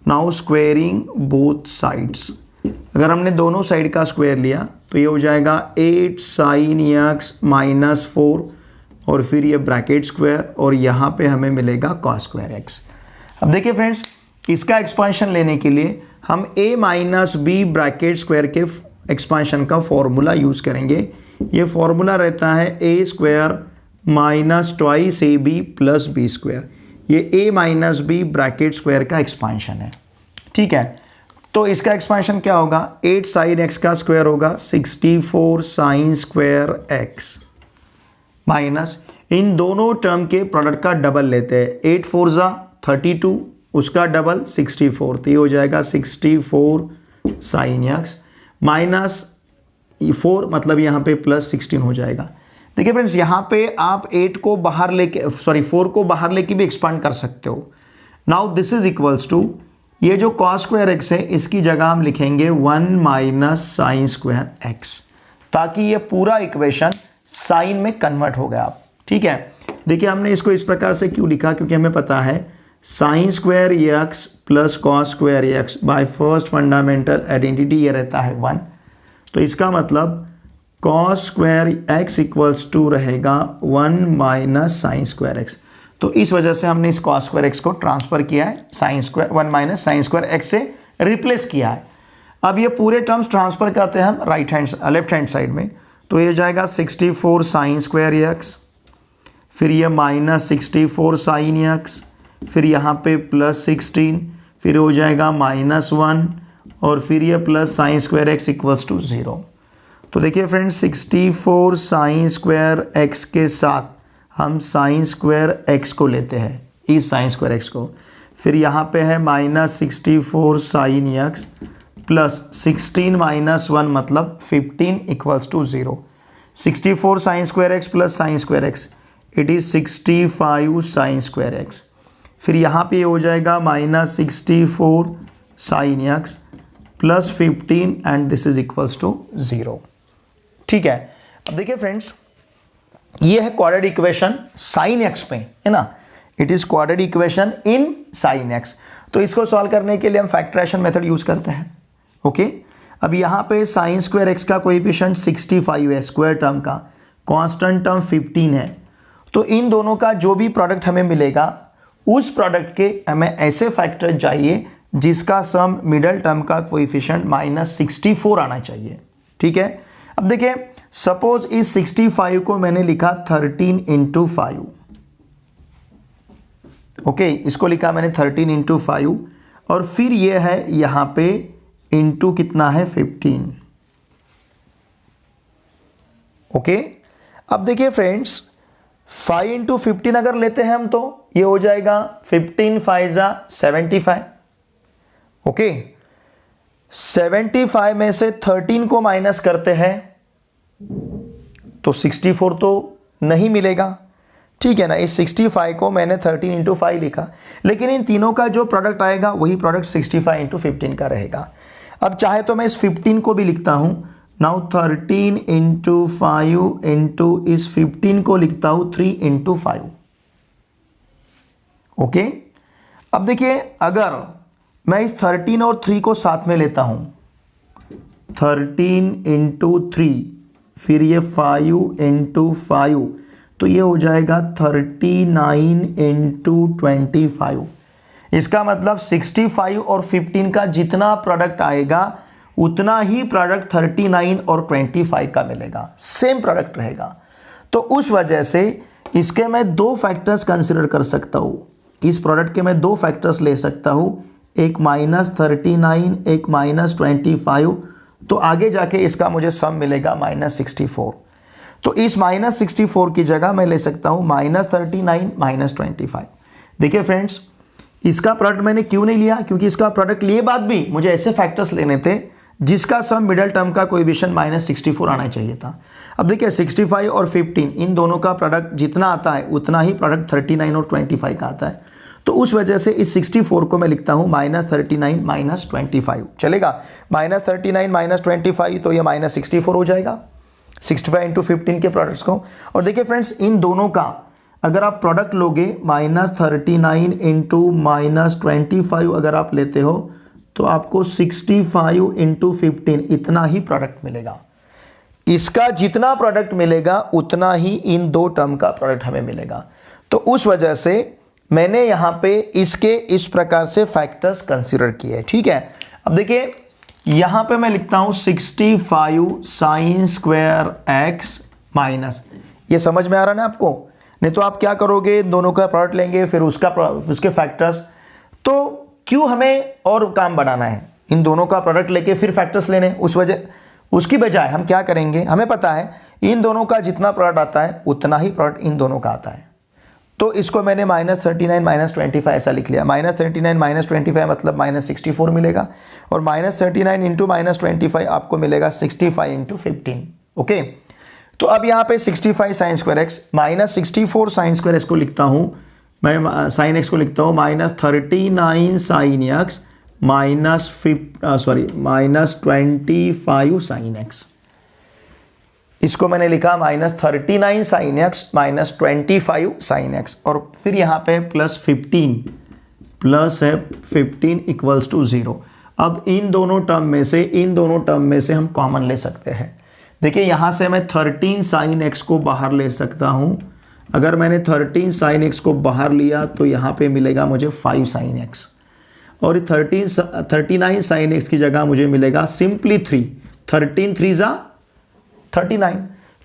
Speaker 1: Now squaring both sides. अगर हमने दोनों साइड का स्क्वायर लिया तो ये हो जाएगा 8 sin x माइनस 4 और फिर ये ब्रैकेट स्क्वायर और यहाँ पे हमें मिलेगा cos स्क्वायर x। अब देखिए फ्रेंड्स, इसका एक्सपांशन लेने के लिए हम a minus B bracket square के एक्सपांशन का फॉर्मूला यूज़ करेंगे। ये फॉर्मूला रहता है a square minus twice A B plus B square. ये a minus B bracket square का एक्सपांशन है, ठीक है? तो इसका एक्सपांशन क्या होगा? 8 sin x का स्क्वायर होगा 64 sin स्क्वायर x माइनस इन दोनों टर्म के प्रोडक्ट का डबल लेते हैं। 8 4 जा 32, उसका डबल 64, तो ये हो जाएगा 64 sin x माइनस 4, मतलब यहाँ पे प्लस 16 हो जाएगा। देखिए फ्रेंड्स, यहाँ पे आप 8 को बाहर लेके 4 को बाहर लेके भी एक्सपांड कर सकते हो। Now this is equals to, ये जो cos स्क्वायर एक्स है इसकी जगह हम लिखेंगे 1 माइनस साइन स्क्वायर एक्स, ताकि ये पूरा इक्वेशन साइन में कन्वर्ट हो गया। ठीक है, देखिए हमने इसको इस प्रकार से क्यों लिखा? क्योंकि हमें पता है sine square x plus cos square x by first fundamental identity ये रहता है 1। तो इसका मतलब cos square x equals to रहेगा 1 माइनस साइन स्क्वायर एक्स। तो इस वजह से हमने इस कॉस स्क्वायर एक्स को ट्रांसफर किया है, sine square 1 minus sine square x से रिप्लेस किया है। अब ये पूरे टर्म्स ट्रांसफर करते हैं हम लेफ्ट हैंड साइड में, तो ये जाएगा 64 साइन स्क्वायर एक्स, फिर ये माइनस 64 साइन एक्स, फिर यहाँ पे प्लस 16, फिर हो जाएगा -1 और फिर ये plus sine square x equals to 0। तो देखिए फ्रेंड्स, 64 साइन स्क्वायर एक्स के साथ हम साइन स्क्वायर एक्स को लेते हैं, इस साइन स्क्वायर एक्स को, फिर यहाँ पे है -64 साइन एक्स प्लस 16 -1 मतलब 15 equals to 0। 64 sine square x plus sine square x, it is 65 sine square x. फिर यहाँ पे हो जाएगा -64 sine x plus 15 and this is equals to 0। ठीक है, अब देखिए फ्रेंड्स, ये है क्वाड्रेटिक इक्वेशन साइन एक्स पे, है ना? It is quadratic equation in sine x. तो इसको सॉल्व करने के लिए हम फैक्टराइजेशन मेथड यूज करते हैं। ओके, अब यहाँ पे साइन स्क्वायर एक्स का कोएफिशिएंट 65 है, स्क्वायर टर्म का, कांस्टेंट टर्म 15 है। तो इन दोनों का जो भी प्रोडक्ट हमें मिलेगा उस प्रोडक्ट के हमें ऐसे फैक्टर चाहिए जिसका सम मिडल टर्म का कोएफिशिएंट -64 आना चाहिए। ठीक है, अब देखिए सपोज इस 65 को मैंने लिखा 13 इंटू 5, ओके, इसको लिखा मैंने 13 इंटू 5 और फिर ये है यहां पे इंटू कितना है 15, ओके। अब देखिए फ्रेंड्स 5 इंटू 15 अगर लेते हैं हम तो ये हो जाएगा 15 5 जा 75, ओके। 75 में से 13 को माइनस करते हैं तो 64 तो नहीं मिलेगा, ठीक है ना। इस 65 को मैंने 13 इंटू 5 लिखा, लेकिन इन तीनों का जो प्रोडक्ट आएगा वही प्रोडक्ट 65 इंटू 15 का रहेगा। अब चाहे तो मैं इस 15 को भी लिखता हूं, नाउ 13 इंटू 5 इंटू इस 15 को लिखता हूं 3 इंटू 5, ओके। अब देखिए अगर मैं इस 13 और 3 को साथ में लेता हूं, 13 इंटू 3 फिर ये 5 इंटू 5, तो ये हो जाएगा 39 इंटू 25। इसका मतलब 65 और 15 का जितना प्रोडक्ट आएगा उतना ही प्रोडक्ट 39 और 25 का मिलेगा, सेम प्रोडक्ट रहेगा। तो उस वजह से इसके मैं दो फैक्टर्स कंसिडर कर सकता हूं, इस प्रोडक्ट के मैं दो फैक्टर्स ले सकता हूं, एक -39 एक -25, तो आगे जाके इसका मुझे सम मिलेगा -64। तो इस -64 की जगह मैं ले सकता हूं -39 -25। देखिए फ्रेंड्स इसका प्रोडक्ट मैंने क्यों नहीं लिया, क्योंकि इसका प्रोडक्ट लिए बाद भी मुझे ऐसे फैक्टर्स लेने थे जिसका सम मिडल टर्म का कोएफिशिएंट -64 आना चाहिए था। अब देखिए 65 और 15 इन दोनों का प्रोडक्ट जितना आता है उतना ही प्रोडक्ट 39 और 25 का आता है। तो उस वजह से इस 64 को मैं लिखता हूं -39 -25, चलेगा। -39 -25 तो ये -64 हो जाएगा 65 इंटू 15 के प्रोडक्ट्स को। और देखिए फ्रेंड्स इन दोनों का अगर आप प्रोडक्ट लोगे -39 इंटू -25 अगर आप लेते हो तो आपको 65 इंटू 15 इतना ही प्रोडक्ट मिलेगा। इसका जितना प्रोडक्ट मिलेगा उतना ही इन दो टर्म का प्रोडक्ट हमें मिलेगा। तो उस वजह से मैंने यहां पे इसके इस प्रकार से फैक्टर्स कंसीडर किए, ठीक है। अब देखिए यहां पे मैं लिखता हूं 65 साइन स्क्वायर एक्स माइनस, ये समझ में आ रहा है ना आपको? नहीं तो आप क्या करोगे, दोनों का प्रोडक्ट लेंगे फिर उसके फैक्टर्स, तो क्यों हमें और काम बढ़ाना है, इन दोनों का प्रोडक्ट लेके फिर फैक्टर्स लेने। उसकी बजाय हम क्या करेंगे, हमें पता है इन दोनों का जितना प्रोडक्ट आता है उतना ही प्रोडक्ट इन दोनों का आता है। तो इसको मैंने -39 -25 ऐसा लिख लिया। -39 -25 मतलब -64 मिलेगा और -39 इंटू -25 आपको मिलेगा 65 इंटू 15, ओके। तो अब यहाँ पे 65 sine square x -64 sine square x को लिखता हूँ मैं, साइन एक्स को लिखता हूँ -39 साइन एक्स -25 साइन एक्स। इसको मैंने लिखा -39 साइन एक्स -25 साइन एक्स और फिर यहाँ पे +15 इक्वल्स टू 0। अब इन दोनों टर्म में से हम कॉमन ले सकते हैं। देखिए यहाँ से मैं 13 साइन एक्स को बाहर ले सकता हूँ। अगर मैंने 13 साइन एक्स को बाहर लिया तो यहाँ पे मिलेगा मुझे 5 साइन एक्स और 39 साइन एक्स की जगह मुझे मिलेगा सिंपली 3। 13 3 जा 39,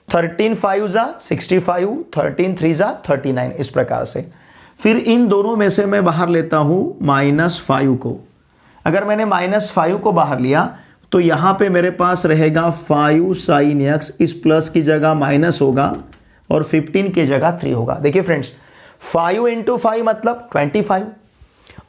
Speaker 1: 13 5 जा 65, 13 3 जा 39, इस प्रकार से। फिर इन दोनों में से मैं बाहर लेता हूं -5 को। अगर मैंने -5 को बाहर लिया तो यहां पे मेरे पास रहेगा 5 साइन एक्स, इस प्लस की जगह माइनस होगा और 15 की जगह 3 होगा। देखिए फ्रेंड्स 5 इंटू 5 मतलब 25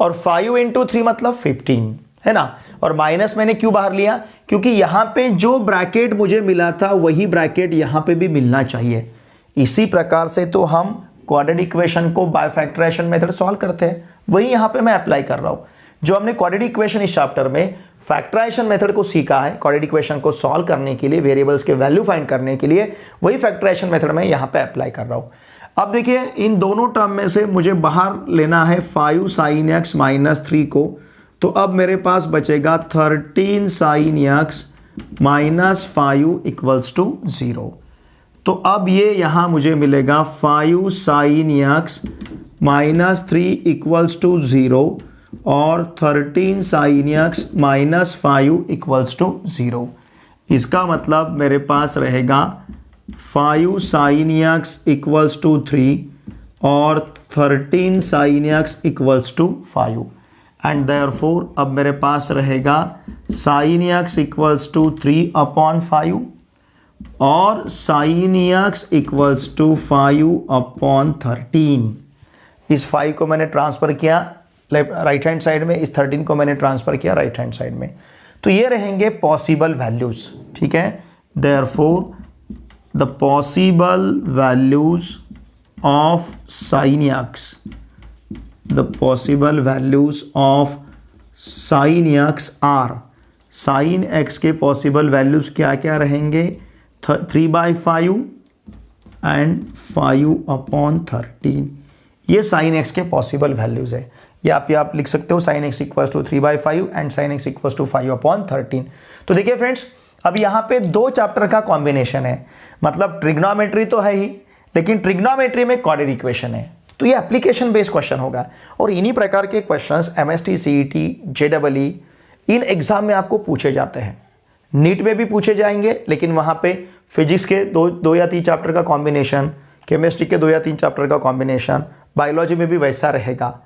Speaker 1: और 5 इंटू 3 मतलब 15 है ना। और माइनस मैंने क्यों बाहर लिया, क्योंकि यहां पे जो ब्रैकेट मुझे मिला था वही ब्रैकेट यहां पे भी मिलना चाहिए। इसी प्रकार से तो हम क्वाड्रेटिक इक्वेशन को बाय फैक्टराइजेशन मेथड सॉल्व करते हैं, वही यहां पे मैं अप्लाई कर रहा हूं। जो हमने क्वाड्रेटिक इक्वेशन इस चैप्टर में फैक्टराइजेशन मेथड को सीखा है क्वाड्रेटिक इक्वेशन को सॉल्व करने के लिए, वेरिएबल्स के वैल्यू फाइंड करने के लिए, वही फैक्टराइजेशन मेथड में यहां पे अप्लाई कर रहा हूं। अब देखिए इन दोनों टर्म में से मुझे बाहर लेना है 5 साइन एक्स -3 को, तो अब मेरे पास बचेगा 13 साइन एक्स -5 इक्वल्स टू 0। तो अब ये यहां मुझे मिलेगा 5 साइन एक्स -3 इक्वल्स टू 0 और 13 साइन एक्स -5 इक्वल्स टू 0। इसका मतलब मेरे पास रहेगा 5 sin x इक्वल्स टू 3 और 13 sin x equals to 5 and therefore अब मेरे पास रहेगा sin x इक्वल्स टू 3/5 और sin x इक्वल्स टू 5/13। इस 5 को मैंने ट्रांसफ़र किया राइट हैंड साइड में, इस 13 को मैंने ट्रांसफ़र किया राइट हैंड साइड में, तो ये रहेंगे पॉसिबल वैल्यूज़। ठीक है, therefore the possible values of sin x, the possible values of sin x are, sin x के पॉसिबल वैल्यूज़ क्या क्या रहेंगे, 3/5 एंड 5/13। ये sin x के पॉसिबल वैल्यूज़ है। या आप लिख सकते हो sin x equals to 3/5 and sin x equals to 5/13। तो देखिए फ्रेंड्स, अब यहाँ पे दो चैप्टर का कॉम्बिनेशन है, मतलब ट्रिग्नोमेट्री तो है ही, लेकिन ट्रिग्नोमेट्री में क्वाड्रेटिक इक्वेशन है, तो ये एप्लीकेशन बेस्ड क्वेश्चन होगा। और इन्हीं प्रकार के questions MST, CET, JEE in exam में आपको पूछे जाते हैं। नीट में भी पूछे जाएंगे, लेकिन वहाँ पे फिजिक्स के दो या तीन चैप्टर का कॉम्बिनेशन, केमिस्ट्री के 2 या 3 चैप्टर का कॉम्बिनेशन, बायोलॉजी में भी वैसा रहेगा।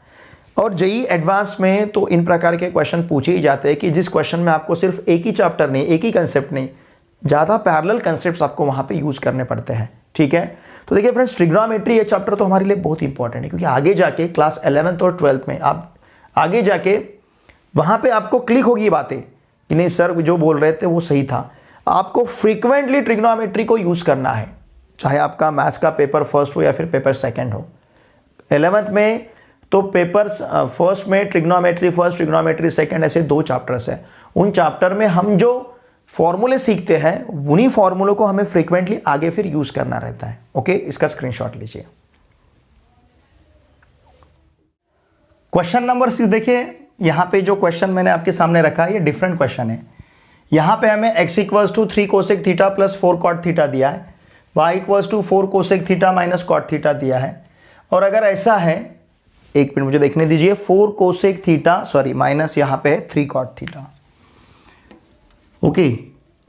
Speaker 1: और JEE एडवांस में तो इन प्रकार के क्वेश्चन पूछे ही जाते हैं कि जिस क्वेश्चन में आपको सिर्फ एक ही चैप्टर नहीं, एक ही कंसेप्ट नहीं, ज़्यादा पैरेलल कंसेप्ट्स आपको वहाँ पे यूज़ करने पड़ते हैं। ठीक है, तो देखिए फ्रेंड्स, ट्रिग्नोमेट्री ये चैप्टर तो हमारे लिए बहुत इंपॉर्टेंट है, क्योंकि आगे जाके क्लास 11th और 12th में आप आगे जाके वहाँ पे आपको क्लिक होगी बातें कि नहीं सर जो बोल रहे थे वो सही था। आपको फ्रीक्वेंटली ट्रिग्नोमेट्री को यूज़ करना है, चाहे आपका मैथ्स का पेपर फर्स्ट हो या फिर पेपर सेकेंड हो। 11th में तो पेपर्स फर्स्ट में ट्रिग्नोमेट्री फर्स्ट, ट्रिग्नोमेट्री सेकेंड, ऐसे 2 चैप्टर्स हैं। उन चैप्टर में हम जो फॉर्मूले सीखते हैं उन्हीं फॉर्मूलों को हमें फ्रीक्वेंटली आगे फिर यूज करना रहता है। ओके, इसका स्क्रीनशॉट लीजिए। क्वेश्चन नंबर 6 देखिए, यहां पे जो क्वेश्चन मैंने आपके सामने रखा है ये डिफरेंट क्वेश्चन है। यहां पे हमें x equals to 3 cosec theta plus 4 cot theta दिया है, y equals to 4 cosec theta minus cot theta दिया है। और अगर ऐसा है, एक मिनट मुझे देखने दीजिए, 4 कोसेक थीटा सॉरी माइनस यहां पे है 3 कॉट थीटा। ओके,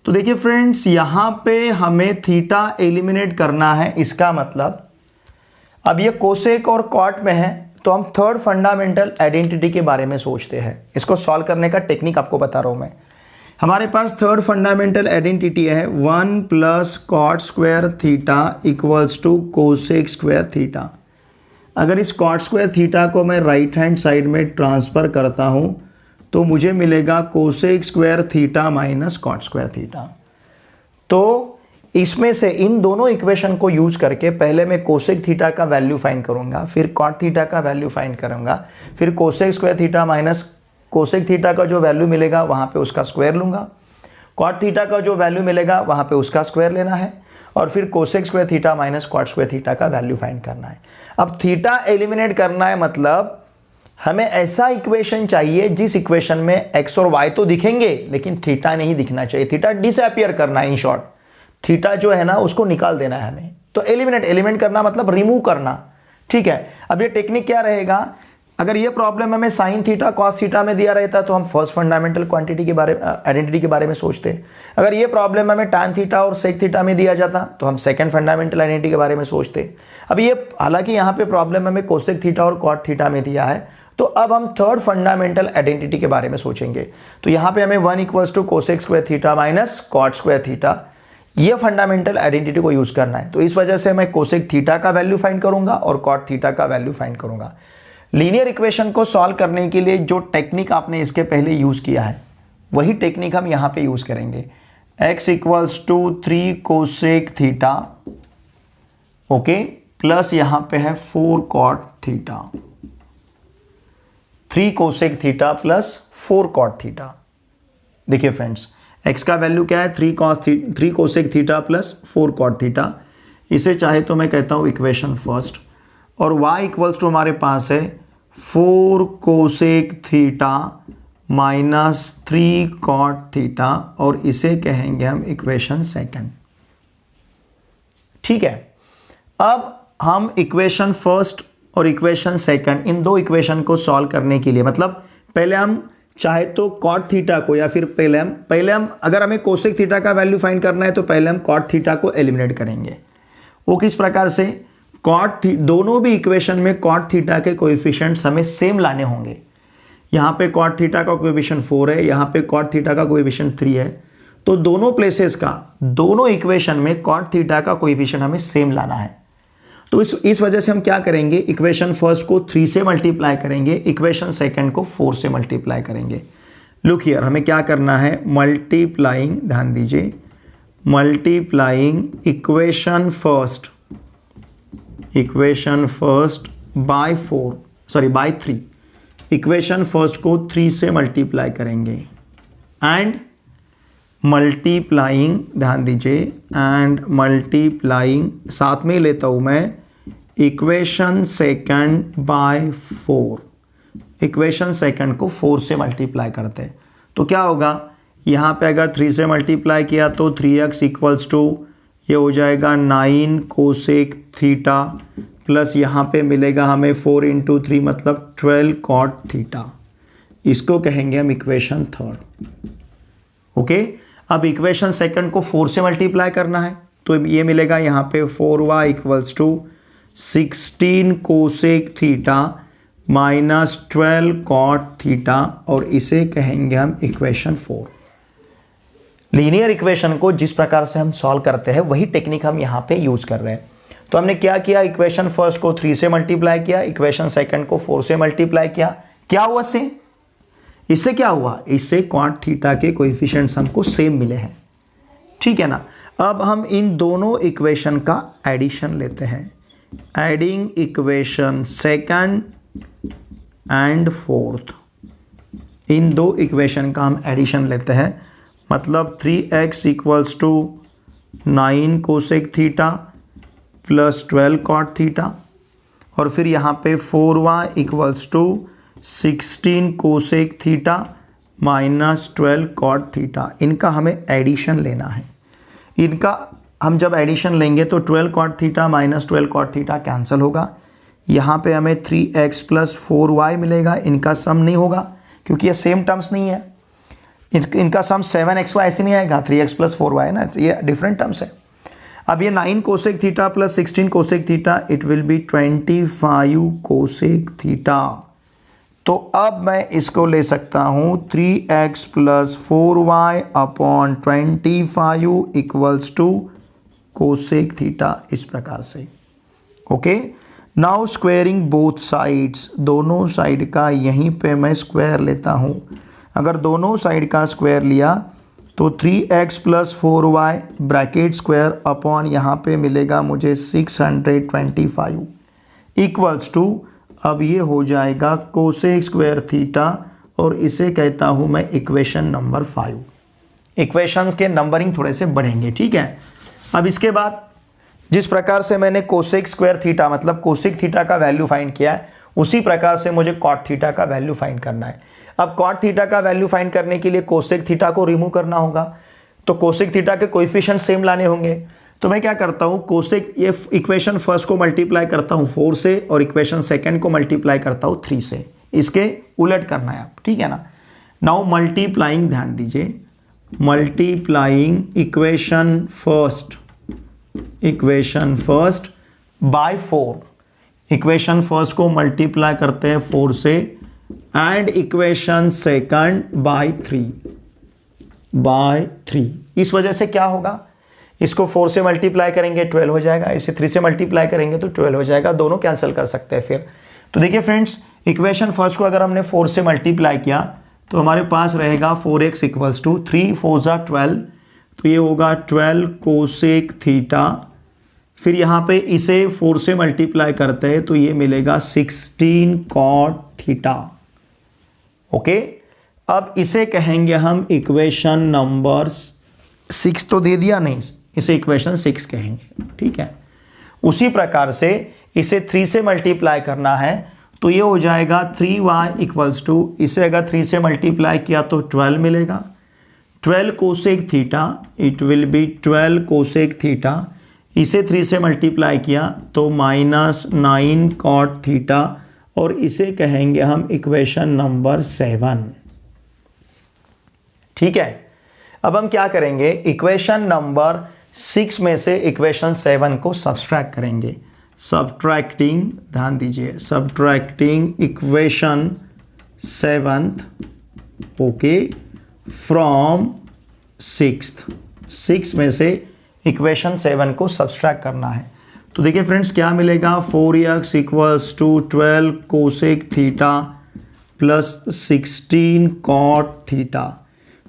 Speaker 1: तो देखिए फ्रेंड्स, यहां पे हमें थीटा एलिमिनेट करना है। इसका मतलब अब ये कोसेक और कॉट में है, तो हम थर्ड फंडामेंटल आइडेंटिटी के बारे में सोचते हैं। इसको सॉल्व करने का टेक्निक आपको बता रहा हूं मैं। हमारे पास थर्ड फंडामेंटल आइडेंटिटी है 1 plus cot square theta equals to cosec square theta. अगर इस कॉट स्क्वायर थीटा को मैं राइट हैंड साइड में ट्रांसफर करता हूं तो मुझे मिलेगा cosec square theta minus cot square theta. तो इसमें से इन दोनों इक्वेशन को यूज करके पहले मैं कोसेक थीटा का वैल्यू फाइंड करूंगा, फिर कॉट थीटा का वैल्यू फाइंड करूंगा, फिर cosec square theta minus cosec theta का जो वैल्यू मिलेगा वहां पे उसका स्क्वायर लूंगा, कॉट थीटा का जो वैल्यू मिलेगा वहां पे उसका स्क्वायर लेना है, और फिर cosec square theta minus cot square theta का वैल्यू फाइंड करना है। अब थीटा एलिमिनेट करना है, मतलब हमें ऐसा इक्वेशन चाहिए जिस इक्वेशन में x और y तो दिखेंगे लेकिन थीटा नहीं दिखना चाहिए। थीटा डिसअपियर करना है, इन शॉर्ट थीटा जो है ना उसको निकाल देना है हमें। तो एलिमिनेट करना मतलब रिमूव करना। ठीक है, अब ये टेक्निक क्या रहेगा, अगर ये प्रॉब्लम हमें साइन थीटा कॉस थीटा में दिया रहता तो हम फर्स्ट फंडामेंटल क्वांटिटी के बारे आइडेंटिटी के बारे में सोचते। अगर ये प्रॉब्लम हमें टैन थीटा और सेक थीटा में दिया जाता तो हम सेकंड फंडामेंटल आइडेंटिटी के बारे में सोचते। अब ये हालांकि यहाँ पे प्रॉब्लम हमें कोसेक थीटा और कॉट थीटा में दिया है, तो अब हम थर्ड फंडामेंटल आइडेंटिटी के बारे में सोचेंगे। तो यहाँ पे हमें 1 equals to cosec square theta minus cot square theta, ये फंडामेंटल आइडेंटिटी को यूज करना है। तो इस वजह से मैं कोसेक थीटा का वैल्यू फाइंड करूंगा और कॉट थीटा का वैल्यू फाइंड करूंगा। लीनियर इक्वेशन को सॉल्व करने के लिए जो टेक्निक आपने इसके पहले यूज किया है वही टेक्निक हम यहाँ पे यूज करेंगे। x equals to 3 cosec theta, okay, plus यहाँ पे है 4 cot theta, 3 cosec theta plus 4 cot theta. देखिए फ्रेंड्स, x का वैल्यू क्या है, 3 cosec theta plus 4 cot theta. इसे चाहे तो मैं कहता हूँ इक्वेशन फर्स्ट, और y इक्वल्स टू हमारे पास है 4 cosec theta minus 3 cot theta, और इसे कहेंगे हम इक्वेशन सेकंड। ठीक है, अब हम इक्वेशन फर्स्ट और इक्वेशन सेकंड इन दो इक्वेशन को सॉल्व करने के लिए, मतलब पहले हम चाहे तो कॉट थीटा को या फिर पहले हम अगर हमें कोसेक थीटा का वैल्यू फाइंड करना है तो पहले हम कॉट थीटा को एलिमिनेट करेंगे। वो किस प्रकार से, दोनों भी इक्वेशन में कॉट थीटा के कोएफिशिएंट्स हमें सेम लाने होंगे। यहाँ पे कॉट थीटा का कोएफिशिएंट 4 है, यहाँ पे कॉट थीटा का कोएफिशिएंट 3 है, तो दोनों प्लेसेस का दोनों इक्वेशन में कॉट थीटा का कोएफिशिएंट हमें सेम लाना है। तो इस वजह से हम क्या करेंगे, इक्वेशन फर्स्ट को 3 से मल्टीप्लाई करेंगे, इक्वेशन सेकंड को 4 से मल्टीप्लाई करेंगे। लुक हियर, हमें क्या करना है, मल्टीप्लाइंग, ध्यान दीजिए, multiplying equation first by 3, equation first को 3 से मल्टीप्लाई करेंगे एंड मल्टीप्लाइंग, ध्यान दीजिए, एंड मल्टीप्लाइंग, साथ में लेता हूं मैं, equation second by 4, equation second को 4 से मल्टीप्लाई करते हैं तो क्या होगा, यहाँ पे अगर 3 से मल्टीप्लाई किया तो 3x इक्वल्स टू ये हो जाएगा 9 कोसेक थीटा, प्लस यहाँ पे मिलेगा हमें 4 इंटू 3 मतलब 12 कॉट थीटा। इसको कहेंगे हम इक्वेशन थर्ड। ओके, अब इक्वेशन सेकंड को 4 से मल्टीप्लाई करना है तो ये मिलेगा यहाँ पे 4y equals to 16 cosec theta minus 12 cot theta, और इसे कहेंगे हम इक्वेशन 4। लीनियर इक्वेशन को जिस प्रकार से हम सॉल्व करते हैं वही टेक्निक हम यहाँ पे यूज कर रहे हैं। तो हमने क्या किया, इक्वेशन फर्स्ट को 3 से मल्टीप्लाई किया, इक्वेशन सेकंड को 4 से मल्टीप्लाई किया, क्या हुआ सेम, इससे क्या हुआ, इससे कॉट थीटा के कोएफिशिएंट्स हमको सेम मिले हैं। ठीक है ना। अब हम इन दोनों इक्वेशन का एडिशन लेते हैं, adding equation second and fourth, इन दो इक्वेशन का हम एडिशन लेते हैं, मतलब 3x equals to 9 cosec theta plus 12 cot theta, और फिर यहाँ पे 4y equals to 16 cosec theta minus 12 cot theta. इनका हमें एडिशन लेना है। इनका हम जब एडिशन लेंगे तो 12 cot theta minus 12 cot theta cancel होगा, यहाँ पे हमें 3x प्लस 4y मिलेगा। इनका सम नहीं होगा क्योंकि ये सेम टर्म्स नहीं है, इनका सम 7xy ऐसे नहीं आएगा, 3x प्लस 4y है ना, ये डिफरेंट टर्म्स है। अब ये 9 cosec theta plus 16 cosec theta, it will be 25 cosec theta. तो अब मैं इसको ले सकता हूँ 3x plus 4y upon 25 equals to cosec theta, इस प्रकार से। Okay, now squaring both sides, दोनों साइड का यहीं पे मैं स्क्वायर लेता हूँ। अगर दोनों साइड का स्क्वायर लिया तो 3x plus 4y bracket square upon यहाँ पे मिलेगा मुझे 625 इक्वल्स टू, अब ये हो जाएगा कोसेक स्क्वायर थीटा, और इसे कहता हूँ मैं इक्वेशन नंबर 5। इक्वेशन के नंबरिंग थोड़े से बढ़ेंगे, ठीक है। अब इसके बाद जिस प्रकार से मैंने कोसेक स्क्वायर थीटा मतलब कोसेक थीटा का वैल्यू फाइंड किया है, उसी प्रकार से मुझे कॉट थीटा का वैल्यू फाइंड करना है। अब कॉट थीटा का वैल्यू फाइंड करने के लिए कोसेक थीटा को रिमूव करना होगा, तो कोसेक थीटा के कोएफिशिएंट सेम लाने होंगे। तो मैं क्या करता हूँ, कोसेक ये इक्वेशन फर्स्ट को मल्टीप्लाई करता हूँ 4 से, और इक्वेशन सेकंड को मल्टीप्लाई करता हूँ 3 से। इसके उलट करना है आप, ठीक है ना। नाउ मल्टीप्लाइंग, ध्यान दीजिए, multiplying equation first by 4, equation first को मल्टीप्लाई करते हैं 4 से, एंड इक्वेशन सेकंड बाय 3। इस वजह से क्या होगा, इसको 4 से मल्टीप्लाई करेंगे 12 हो जाएगा, इसे 3 से मल्टीप्लाई करेंगे तो 12 हो जाएगा, दोनों कैंसिल कर सकते हैं फिर। तो देखिए फ्रेंड्स, इक्वेशन फर्स्ट को अगर हमने 4 से मल्टीप्लाई किया तो हमारे पास रहेगा 4x इक्वल्स टू 3 4 जा 12, तो ये होगा 12 कोसेक थीटा। फिर यहाँ पे इसे 4 से मल्टीप्लाई करते हैं तो ये मिलेगा 16 कॉट थीटा। ओके, अब इसे कहेंगे हम इक्वेशन नंबर 6, तो दे दिया नहीं, इसे इक्वेशन 6 कहेंगे, ठीक है। उसी प्रकार से इसे 3 से मल्टीप्लाई करना है तो ये हो जाएगा 3y इक्वल्स टू, इसे अगर 3 से मल्टीप्लाई किया तो 12 मिलेगा, 12 cosec theta, it will B 12 cosec theta. इसे 3 से मल्टीप्लाई किया तो माइनस 9 कॉट थीटा, और इसे कहेंगे हम इक्वेशन नंबर 7। ठीक है, अब हम क्या करेंगे, इक्वेशन नंबर 6 में से इक्वेशन 7 को सब्सट्रैक्ट करेंगे। सब्ट्रैक्टिंग, ध्यान दीजिए, सब्ट्रैक्टिंग इक्वेशन 7 ओके फ्रॉम 6 में से इक्वेशन 7 को सब्सट्रैक्ट करना है। तो देखिए फ्रेंड्स क्या मिलेगा, 4x equals to 12 cosec theta plus 16 cot theta.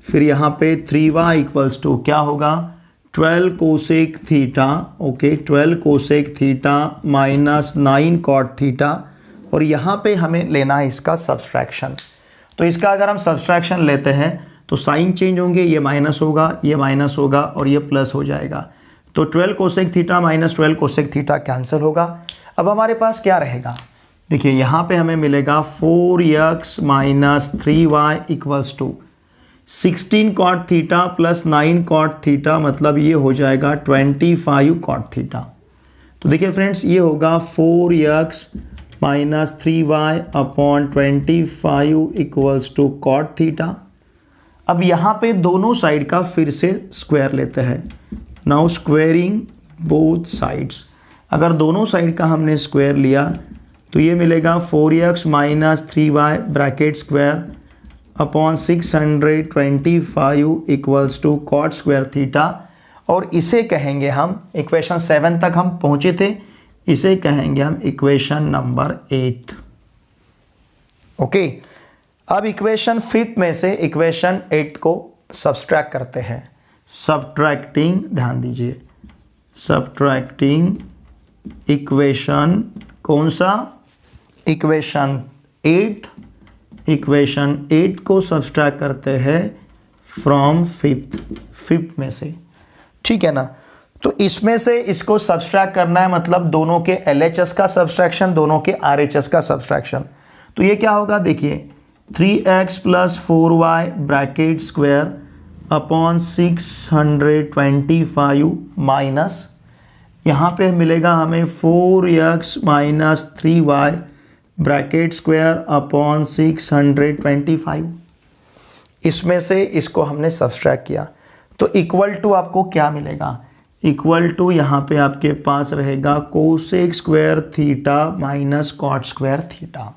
Speaker 1: फिर यहाँ पे 3y इक्वल्स टू क्या होगा, 12 cosec theta, okay 12 cosec theta minus 9 cot theta. और यहाँ पे हमें लेना है इसका सब्सट्रैक्शन। तो इसका अगर हम सब्सट्रैक्शन लेते हैं तो साइन चेंज होंगे, ये माइनस होगा, ये माइनस होगा और ये प्लस हो जाएगा। तो 12 cosec theta minus 12 cosec theta cancel होगा। अब हमारे पास क्या रहेगा, देखिए यहाँ पे हमें मिलेगा 4x minus 3y equals to 16 cot theta plus 9 cot theta, मतलब ये हो जाएगा 25 कॉट थीटा। तो देखिए फ्रेंड्स ये होगा 4x minus 3y upon 25 equals to cot theta. अब यहाँ पे दोनों साइड का फिर से स्क्वायर लेते हैं। नाउ स्क्वेयरिंग बोथ साइड्स, अगर दोनों साइड का हमने स्क्वायर लिया तो ये मिलेगा 4x minus 3y bracket square upon 625 equals to cot square theta. और इसे कहेंगे हम, इक्वेशन 7 तक हम पहुँचे थे, इसे कहेंगे हम इक्वेशन नंबर 8 ओके। अब इक्वेशन 5 में से इक्वेशन 8 को सब्सट्रैक्ट करते हैं। सब्ट्रैक्टिंग, ध्यान दीजिए, सब्ट्रैक्टिंग इक्वेशन कौन सा, इक्वेशन 8, इक्वेशन 8 को सब्सट्रैक्ट करते हैं फ्रॉम 5th में से, ठीक है ना। तो इसमें से इसको सब्सट्रैक्ट करना है, मतलब दोनों के LHS का सब्सट्रैक्शन, दोनों के RHS का सब्सट्रैक्शन। तो ये क्या होगा, देखिए 3x plus 4y bracket square upon 625 minus यहाँ पे मिलेगा हमें 4x minus 3y bracket square upon 625। इसमें से इसको हमने सब्सट्रैक्ट किया तो इक्वल टू आपको क्या मिलेगा, इक्वल टू यहाँ पे आपके पास रहेगा cosec square theta minus cot square theta.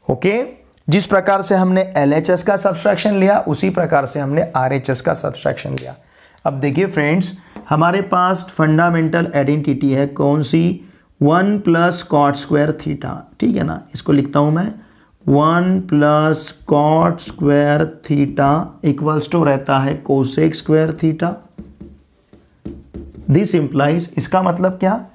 Speaker 1: Okay, जिस प्रकार से हमने LHS का सब्सट्रैक्शन लिया उसी प्रकार से हमने RHS का सब्सट्रैक्शन लिया। अब देखिए फ्रेंड्स, हमारे पास फंडामेंटल आइडेंटिटी है कौन सी, 1 प्लस कॉट स्क्वायर थीटा, ठीक है ना। इसको लिखता हूं मैं 1 plus cot square theta equals to रहता है cosec square theta. This implies, इसका मतलब क्या,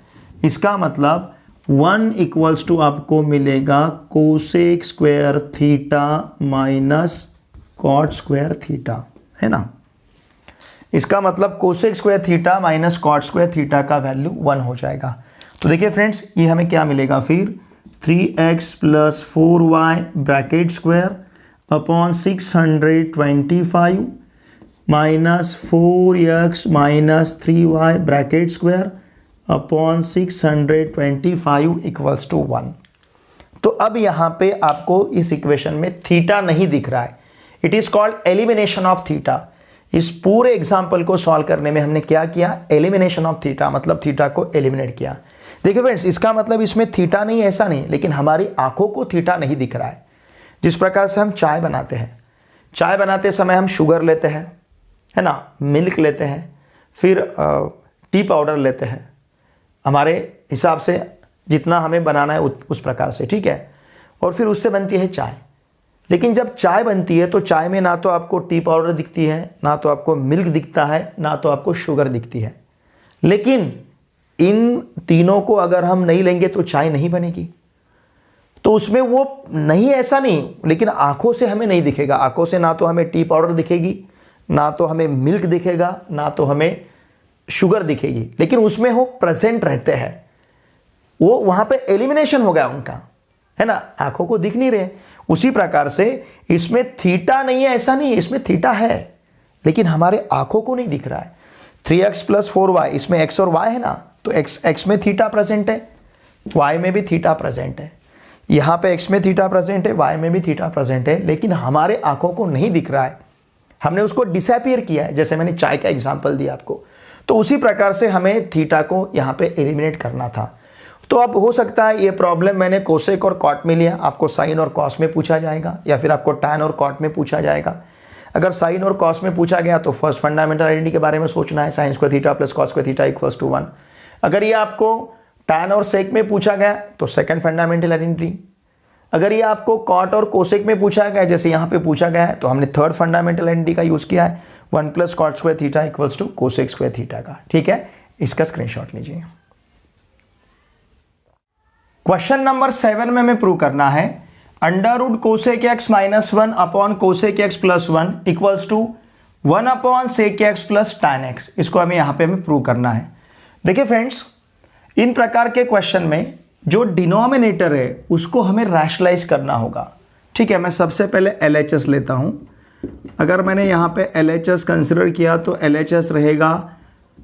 Speaker 1: इसका मतलब 1 इक्वल्स टू आपको मिलेगा cosec square theta minus cot square theta, है ना। इसका मतलब cosec square theta minus cot square theta का वैल्यू 1 हो जाएगा। तो देखिए फ्रेंड्स, ये हमें क्या मिलेगा फिर, 3x plus 4y bracket square upon 625 minus 4x minus 3y bracket square upon 625 equals to 1। तो अब यहाँ पे आपको इस इक्वेशन में थीटा नहीं दिख रहा है, it is called elimination of theta. इस पूरे एग्जाम्पल को सॉल्व करने में हमने क्या किया, एलिमिनेशन ऑफ थीटा, मतलब थीटा को एलिमिनेट किया। देखिए फ्रेंड्स, इसका मतलब इसमें थीटा नहीं, ऐसा नहीं, लेकिन हमारी आंखों को थीटा नहीं दिख रहा है। जिस प्रकार से हम चाय बनाते हैं, चाय बनाते समय हम शुगर लेते हैं, है ना, मिल्क लेते हैं, फिर टी पाउडर लेते हैं, हमारे हिसाब से जितना हमें बनाना है उस प्रकार से, ठीक है, और फिर उससे बनती है चाय। लेकिन जब चाय बनती है तो चाय में ना तो आपको टी पाउडर दिखती है, ना तो आपको मिल्क दिखता है, ना तो आपको शुगर दिखती है। लेकिन इन तीनों को अगर हम नहीं लेंगे तो चाय नहीं बनेगी। तो उसमें वो नहीं, ऐसा नहीं, लेकिन आंखों से हमें नहीं दिखेगा। आंखों से ना तो हमें टी पाउडर दिखेगी, ना तो हमें मिल्क दिखेगा, ना तो हमें शुगर दिखेगी, लेकिन उसमें वो प्रेजेंट रहते हैं। वो वहां पे एलिमिनेशन हो गया उनका, है ना, आंखों को दिख नहीं रहे। उसी प्रकार से इसमें थीटा नहीं है, ऐसा नहीं है, इसमें थीटा है, लेकिन हमारे आंखों को नहीं दिख रहा है। 3x प्लस 4y, इसमें x और y है ना, तो x में थीटा प्रेजेंट है, y में भी थीटा प्रेजेंट है। यहाँ पे x में थीटा प्रेजेंट है, y में भी थीटा प्रेजेंट है, लेकिन हमारे आंखों को नहीं दिख रहा है। हमने उसको डिसअपीयर किया है, जैसे मैंने चाय का एग्जाम्पल दिया आपको। तो उसी प्रकार से हमें थीटा को यहाँ पे एलिमिनेट करना था। तो अब हो सकता है ये प्रॉब्लम मैंने कोसेक और कॉट में लिया, आपको साइन और कॉस में पूछा जाएगा, या फिर आपको टैन और कॉट में पूछा जाएगा। अगर साइन और कॉस में पूछा गया तो फर्स्ट फंडामेंटल आइडेंटिटी के बारे में सोचना है, sine square theta plus cos square theta equals to 1। अगर ये आपको टैन और सेक में पूछा गया तो सेकंड फंडामेंटल आइडेंटिटी। अगर ये आपको कॉट और कोसेक में पूछा गया, जैसे यहाँ पे पूछा गया है, तो हमने थर्ड फंडामेंटल आइडेंटिटी का यूज किया है, 1 plus cot square theta equals to cosec square theta का। ठीक है, इसका स्क्रीनशॉट लीजिए। क्वेश्चन नंबर 7 में हमें प्रूव करना है under root cosec x minus 1 upon cosec x plus 1 equals to 1 upon sec x plus tan x. इसको हमें प्रूव करना है। देखिए फ्रेंड्स, इन प्रकार के क्वेश्चन में जो डिनोमिनेटर है उसको हमें रैशनलाइज करना होगा। ठीक है, मैं सबसे पहले LHS लेता हूं। अगर मैंने यहाँ पे LHS कंसिडर किया तो LHS रहेगा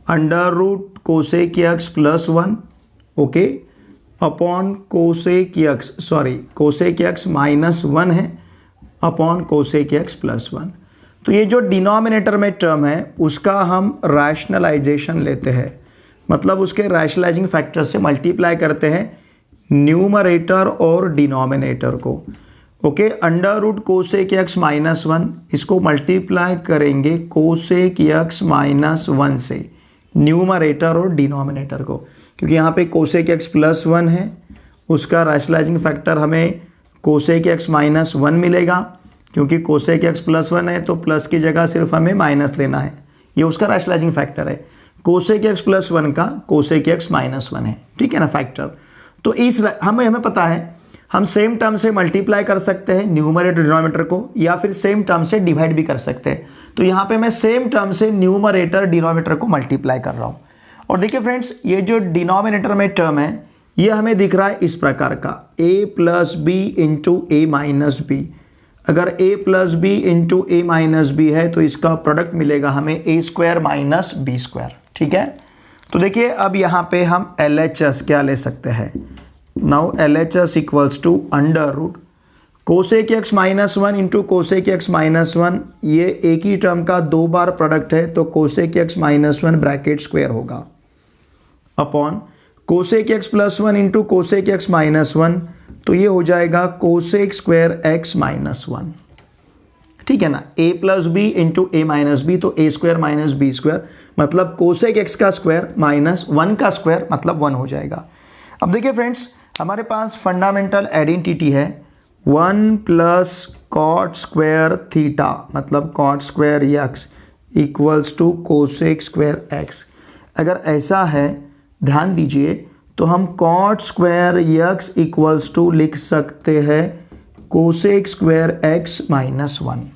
Speaker 1: under root cosec x plus 1, okay, upon cosec x minus 1 है अपॉन कोसेक एक्स प्लस 1। तो ये जो डिनोमिनेटर में टर्म है उसका हम रैशनलाइजेशन लेते हैं, मतलब उसके रैशनलाइजिंग फैक्टर से मल्टीप्लाई करते हैं न्यूमरेटर और डिनोमिनेटर को। Okay, under root cosec x minus 1 इसको मल्टीप्लाई करेंगे कोसेक एक्स माइनस 1 से, न्यूमरेटर और डिनोमिनेटर को, क्योंकि यहाँ पे कोसेक एक्स प्लस 1 है, उसका रैशनलाइजिंग फैक्टर हमें कोसेक एक्स माइनस 1 मिलेगा। क्योंकि कोसेक एक्स प्लस 1 है तो प्लस की जगह सिर्फ हमें माइनस लेना है, ये उसका रैशनलाइजिंग फैक्टर है। कोसेक एक्स प्लस 1 का कोसेक एक्स माइनस 1 है, ठीक है ना फैक्टर। तो इस हमें पता है हम सेम टर्म से मल्टीप्लाई कर सकते हैं न्यूमरेटर डिनोमिनेटर को, या फिर सेम टर्म से डिवाइड भी कर सकते हैं। तो यहाँ पे मैं सेम टर्म से न्यूमरेटर डिनोमिनेटर को मल्टीप्लाई कर रहा हूँ। और देखिए फ्रेंड्स, ये जो डिनोमिनेटर में टर्म है ये हमें दिख रहा है इस प्रकार का, a plus B into A minus B. अगर a plus B into A minus B है तो इसका प्रोडक्ट मिलेगा हमें a square minus B square. ठीक है, तो देखिए अब यहाँ पे हम LHS क्या ले सकते हैं। Now LHS equals to under root cosec x minus 1 into cosec x minus 1, ये एक ही टर्म का 2 बार प्रोडक्ट है तो cosec x minus 1 bracket square होगा, upon cosec x plus 1 into cosec x minus 1, तो ये हो जाएगा कोसेक स्क्वायर एक्स माइनस 1। ठीक है ना, a plus B into A minus B, तो a square minus B square मतलब कोसेक एक्स का स्क्वायर माइनस 1 का स्क्वायर मतलब 1 हो जाएगा। अब देखिए फ्रेंड्स, हमारे पास फंडामेंटल आइडेंटिटी है 1 प्लस कॉट स्क्वायर थीटा मतलब cot square x equals to cosec square x. अगर ऐसा है, ध्यान दीजिए, तो हम cot square x equals to लिख सकते हैं कोसेक स्क्वायर एक्स माइनस 1।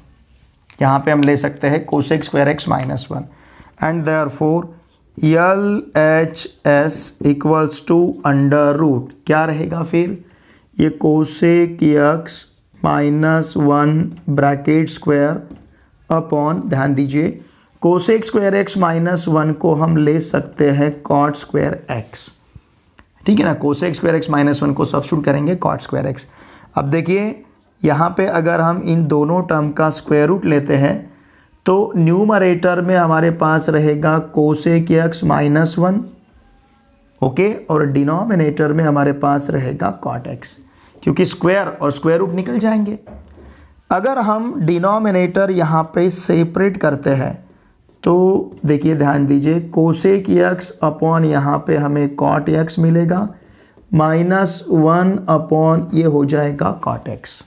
Speaker 1: यहाँ पे हम ले सकते हैं cosec square x minus 1 and therefore LHS equals to under root क्या रहेगा फिर, ये cosec x minus 1 bracket square upon, ध्यान दीजिए, कोसेक स्क्वायर एक्स माइनस 1 को हम ले सकते हैं कॉट स्क्वायर एक्स। ठीक है ना, कोसेक स्क्वायर एक्स माइनस 1 को सब्स्टिट्यूट करेंगे कॉट स्क्वायर एक्स। अब देखिए यहाँ पे अगर हम इन दोनों टर्म का स्क्वायर रूट लेते हैं तो न्यूमरेटर में हमारे पास रहेगा कोसेक एक्स माइनस 1, ओके, और डिनोमिनेटर में हमारे पास रहेगा कॉट एक्स, क्योंकि स्क्वायर और स्क्वायर रूट निकल जाएंगे। अगर हम डिनोमिनेटर यहाँ पे सेपरेट करते हैं तो देखिए, ध्यान दीजिए, कोसेक एक्स अपॉन यहाँ पे हमें कॉट एक्स मिलेगा माइनस 1 अपॉन ये हो जाएगा कॉट एक्स।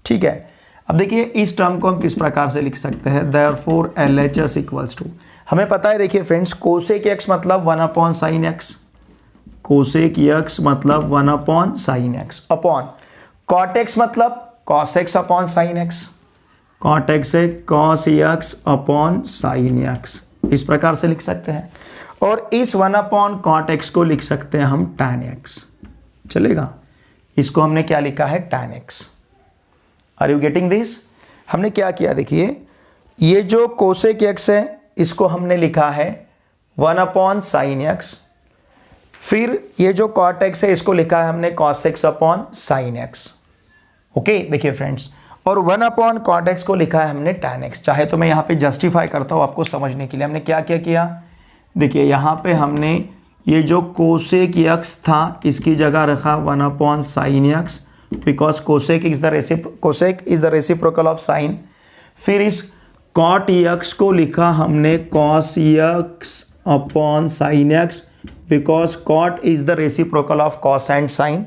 Speaker 1: ठीक है, अब देखिए इस टर्म को हम किस प्रकार से लिख सकते हैं, देयरफॉर LHS इक्वल्स टू, हमें पता है, देखिए फ्रेंड्स, कोसेक एक्स मतलब 1 upon sine X, cosec X मतलब 1 upon sine X, upon cot X मतलब cos X upon sine X, cot X से cos X upon sine X, इस प्रकार से लिख सकते हैं। और इस 1 अपॉन कॉट एक्स को लिख सकते हैं हम टैन एक्स, चलेगा। इसको हमने क्या लिखा है, tan x. Are you getting this? हमने क्या किया, देखिए, ये जो कोसेक एक्स है इसको हमने लिखा है 1 अपॉन साइन एक्स, फिर ये जो कॉट एक्स है इसको लिखा है हमने cos X upon sine x. Okay, देखिए फ्रेंड्स, और 1/cot x को लिखा है हमने tan x। चाहे तो मैं यहाँ पे जस्टिफाई करता हूँ आपको समझने के लिए। हमने क्या क्या किया, देखिए यहाँ पे हमने ये जो कोसेक x था इसकी जगह रखा 1/sin x, because cosec is the reciprocal of sine. फिर इस cot x को लिखा हमने cos x upon sin x, because cot is the reciprocal of cos and sin।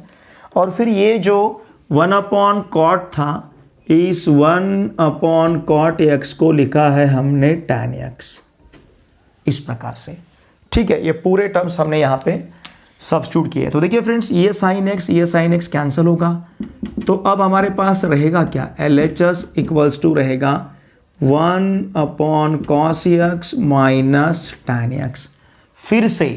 Speaker 1: और फिर ये जो 1/cot था, इस 1/cot x को लिखा है हमने tan x, इस प्रकार से। ठीक है, ये पूरे टर्म्स हमने यहाँ पे सब्स्टिट्यूट किए। तो देखिए फ्रेंड्स, ये sin x कैंसिल होगा, तो अब हमारे पास रहेगा क्या, LHS इक्वल्स टू रहेगा 1/cos x minus tan x। फिर से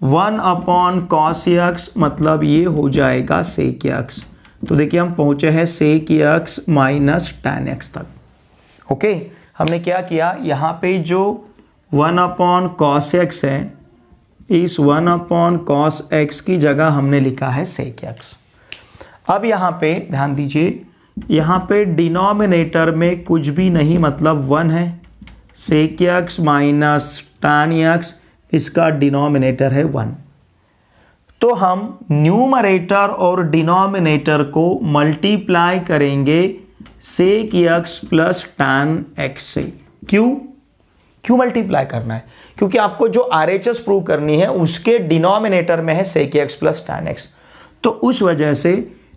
Speaker 1: 1/cos x मतलब ये हो जाएगा sec x। तो देखिए हम पहुंचे हैं sec x minus tan x तक। ओके, हमने क्या किया, यहाँ पे जो 1/cos x है, इस 1/cos x की जगह हमने लिखा है sec x। अब यहाँ पे ध्यान दीजिए, यहाँ पे डिनोमिनेटर में कुछ भी नहीं, मतलब 1 है। sec x minus tan x, इसका डिनोमिनेटर है 1। तो हम न्यूमरेटर और डिनोमिनेटर को मल्टीप्लाई करेंगे sec x plus tan x से। क्यों मल्टीप्लाई करना है, क्योंकि आपको जो RHS प्रूव करनी है उसके डिनोमिनेटर में है sec x plus tan x। तो उस वजह से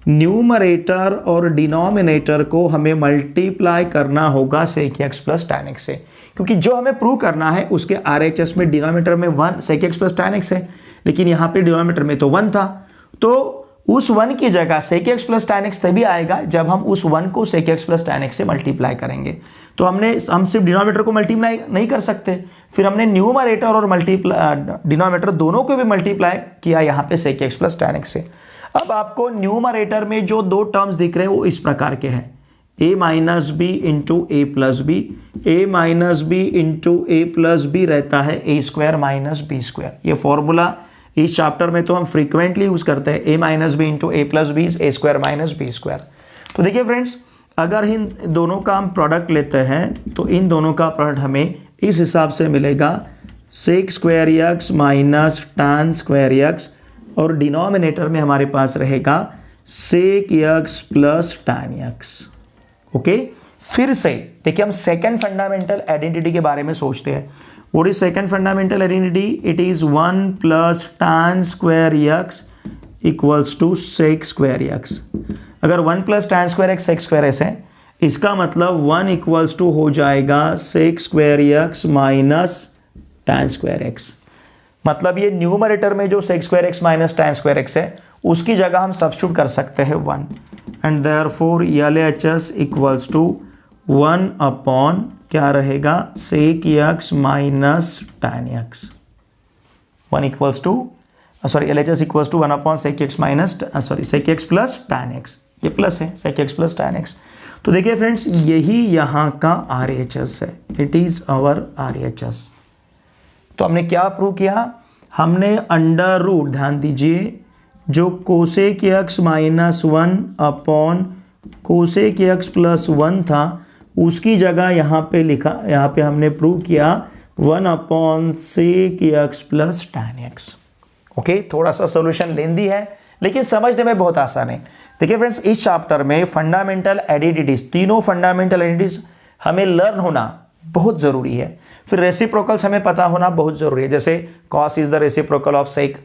Speaker 1: न्यूमरेटर और डिनोमिनेटर को हमें मल्टीप्लाई करना होगा sec x plus tan x से, क्योंकि जो हमें प्रूव करना है उसके RHS में डिनोमिनेटर में 1 sec x plus tan x है, लेकिन यहाँ पे डिनोमिनेटर में तो 1 था। तो उस 1 की जगह sec x plus tan x तभी आएगा जब हम उस 1 को sec x plus tan x से मल्टीप्लाई करेंगे। तो हम सिर्फ डिनोमिनेटर को मल्टीप्लाई नहीं कर सकते, फिर हमने न्यूमरेटर और डिनोमिनेटर दोनों को भी मल्टीप्लाई किया यहाँ पे sec x plus tan x से। अब आपको न्यूमरेटर में जो दो टर्म्स दिख रहे हैं वो इस प्रकार के हैं, a minus B into A plus B. A minus B into A plus B रहता है a square minus B square. ये फॉर्मूला इस चैप्टर में तो हम फ्रीक्वेंटली यूज करते हैं, a minus B into A plus B A square minus B square. तो देखिए फ्रेंड्स, अगर इन दोनों का हम प्रोडक्ट लेते हैं तो इन दोनों का प्रोडक्ट हमें इस हिसाब से मिलेगा sec square x minus tan square x, और डिनोमिनेटर में हमारे पास रहेगा sec x plus tan x। Okay, फिर से देखिए हम सेकंड फंडामेंटल आइडेंटिटी के बारे में सोचते हैं। What is second fundamental identity, it is 1 plus tan square x equals to sec square x। अगर 1 plus tan square x sec square x है, इसका मतलब 1 इक्वल्स टू हो जाएगा sec square x minus tan square x। मतलब ये numerator में जो sec square x minus tan square x है उसकी जगह हम सब्स्टिट्यूट कर सकते हैं 1, and therefore LHS equals to 1 upon क्या रहेगा sec x minus tan x। 1 equals to LHS equals to 1 upon sec x minus sec x plus tan x। ये प्लस है sec x plus tan x। तो देखिए friends, यही यहाँ का RHS है, इट इज आवर RHS। तो हमने क्या प्रूव किया, हमने अंडर रूट, ध्यान दीजिए, जो cosec x minus 1 upon cosec x plus 1 था उसकी जगह यहाँ पे लिखा, यहाँ पे हमने प्रूव किया 1 upon sec x plus tan x। Okay, थोड़ा सा सोल्यूशन लेंदी है लेकिन समझने में बहुत आसान है। देखिए फ्रेंड्स, इस चैप्टर में फंडामेंटल आइडेंटिटीज, तीनों फंडामेंटल आइडेंटिटीज हमें लर्न होना बहुत जरूरी है। फिर रेसिप्रोकल्स हमें पता होना बहुत जरूरी है, जैसे cos is the reciprocal of sec,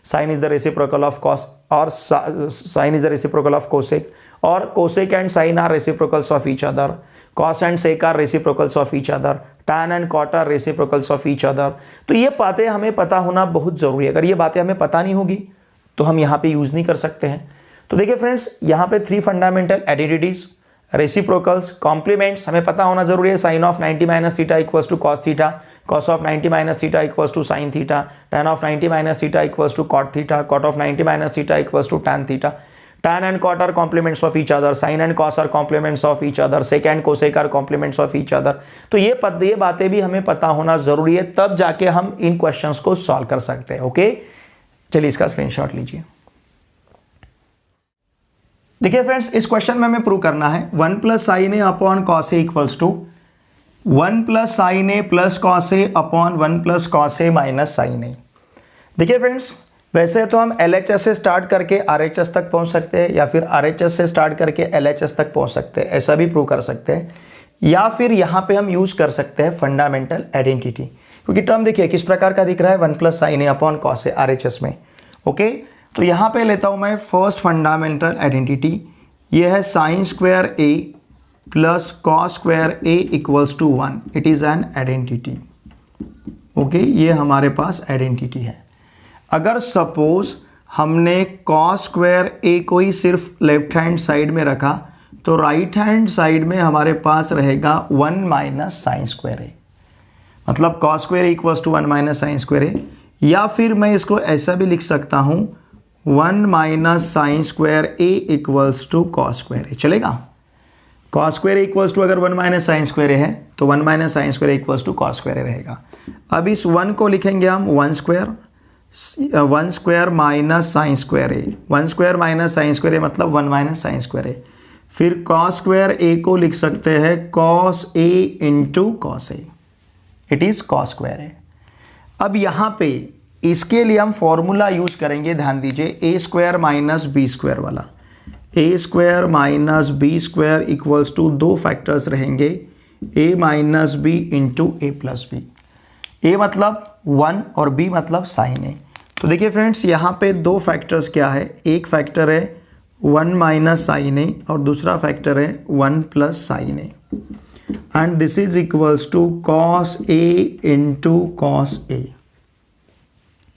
Speaker 1: sin is the reciprocal of cos, और sin is the reciprocal of cosec, और cosec and sin are reciprocals of each other, cos and sec are reciprocals of each other, tan and cot are reciprocals of each other. तो ये बातें हमें पता होना बहुत जरूरी है। अगर ये बातें हमें पता नहीं होगी तो हम यहाँ पे यूज नहीं कर सकते हैं। तो देखिए फ्रेंड्स, यहाँ पे 3 फंडामेंटल आइडेंटिटीज, रेसिप्रोकल्स, कॉम्प्लीमेंट्स हमें पता होना जरूरी है। Sine of 90 minus theta equals to cos theta, cos of 90 minus theta equals to sine theta, tan of 90 minus theta equals to cot theta, cot of 90 minus theta equals to tan theta. tan and cot are complements of each other, sin and cos are complements of each other, sec and cosec are complements of each other। तो ये बातें भी हमें पता होना जरूरी है, तब जाके हम इन क्वेश्चंस को सॉल्व कर सकते हैं। ओके, चलिए इसका स्क्रीनशॉट लीजिए। देखिए फ्रेंड्स, इस क्वेश्चन में हमें प्रूव करना है 1 plus sine A upon cos A equals to 1 plus sine A plus cos A upon 1 plus cos A minus sine A. देखिए फ्रेंड्स, वैसे तो हम LHS से स्टार्ट करके RHS तक पहुंच सकते हैं, या फिर RHS से स्टार्ट करके LHS तक पहुंच सकते हैं, ऐसा भी प्रूव कर सकते हैं। या फिर यहाँ पे हम यूज कर सकते हैं फंडामेंटल आइडेंटिटी, क्योंकि टर्म देखिए किस प्रकार का दिख रहा है, 1 plus sine A upon cos A RHS में। ओके, तो यहाँ पे लेता हूँ मैं फर्स्ट फंडामेंटल आइडेंटिटी, ये है sine square A plus cos square A equals to 1। It is an identity. Okay, ये हमारे पास आइडेंटिटी है। अगर सपोज हमने कॉस स्क्वायर ए को ही सिर्फ लेफ्ट हैंड साइड में रखा, तो राइट हैंड साइड में हमारे पास रहेगा 1 माइनस साइन स्क्वायर ए, मतलब cos square equals to 1 minus sine square A. या फिर मैं इसको ऐसा भी लिख सकता हूँ 1 minus sine square A equals to cos square A. चलेगा? कॉस स्क्वायर इक्वल्स टू अगर 1 माइनस साइन स्क्वायर ए है तो 1 minus sine square equals to cos square A रहेगा। अब इस 1 को लिखेंगे हम 1 square minus sine square A. 1 square minus sine square A मतलब 1 माइनस साइन स्क्वायर ए। फिर कॉस स्क्वायर ए को लिख सकते हैं cos A into cos A. It is cos square A. अब यहाँ पे इसके लिए हम फॉर्मूला यूज करेंगे, ध्यान दीजिए, A square minus B square वाला। A square minus B square equals to दो फैक्टर्स रहेंगे, A minus B into A plus B. A मतलब 1 और बी मतलब साइन ए। तो देखिए फ्रेंड्स, यहाँ पे दो फैक्टर्स क्या है, एक फैक्टर है 1 माइनस साइन ए और दूसरा फैक्टर है 1 plus sine A, and this is equals to cos A into cos A.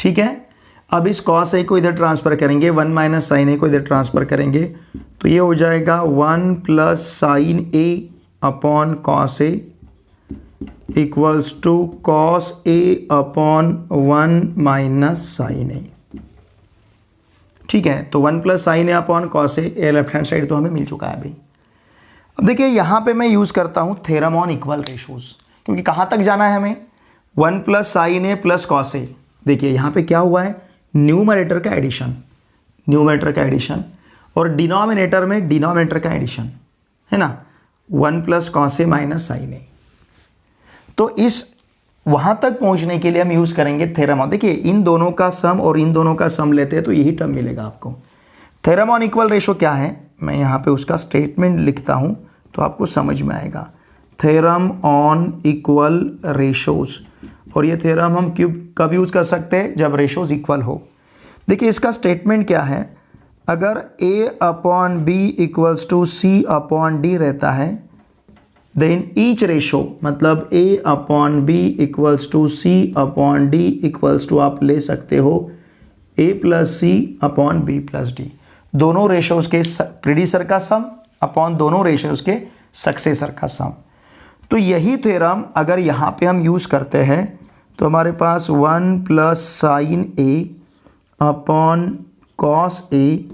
Speaker 1: ठीक है, अब इस कॉस ए को इधर ट्रांसफर करेंगे, 1 माइनस साइन ए को इधर ट्रांसफर करेंगे, तो ये हो जाएगा 1 plus sine A upon cos A equals to cos A upon 1 minus sine A. ठीक है, तो 1 plus sine A upon cos A left hand side तो हमें मिल चुका है अभी। अब देखिए यहाँ पे मैं यूज़ करता हूँ थ्योरम ऑन इक्वल रेशोज, क्योंकि कहाँ तक जाना है हमें, 1 plus sine A plus cos ए। देखिए यहाँ पे क्या हुआ है, न्यूमरेटर का एडिशन, न्यूमरेटर का एडिशन, और डिनोमिनेटर में डिनोमिनेटर का एडिशन है ना, 1 plus cos A minus sine ए। तो इस वहाँ तक पहुँचने के लिए हम यूज़ करेंगे थ्योरम ऑन। देखिए इन दोनों का सम और इन दोनों का सम लेते हैं तो यही टर्म मिलेगा आपको। थ्योरम ऑन इक्वल रेशो क्या है, मैं यहाँ पे उसका स्टेटमेंट लिखता हूँ तो आपको समझ में आएगा। थ्योरम ऑन इक्वल रेशोज, और ये थ्योरम हम कब यूज़ कर सकते हैं, जब रेशोज इक्वल हो। देखिए इसका स्टेटमेंट क्या है, अगर a upon B equals to C upon D रहता है, देन ईच रेशो मतलब a upon B equals to C upon D equals to आप ले सकते हो a plus C upon B plus D. दोनों रेशोज के प्रीडिसर का सम अपॉन दोनों रेशोज के सक्सेसर का सम। तो यही थ्योरम अगर यहाँ पे हम यूज़ करते हैं तो हमारे पास 1 plus sine A upon cos A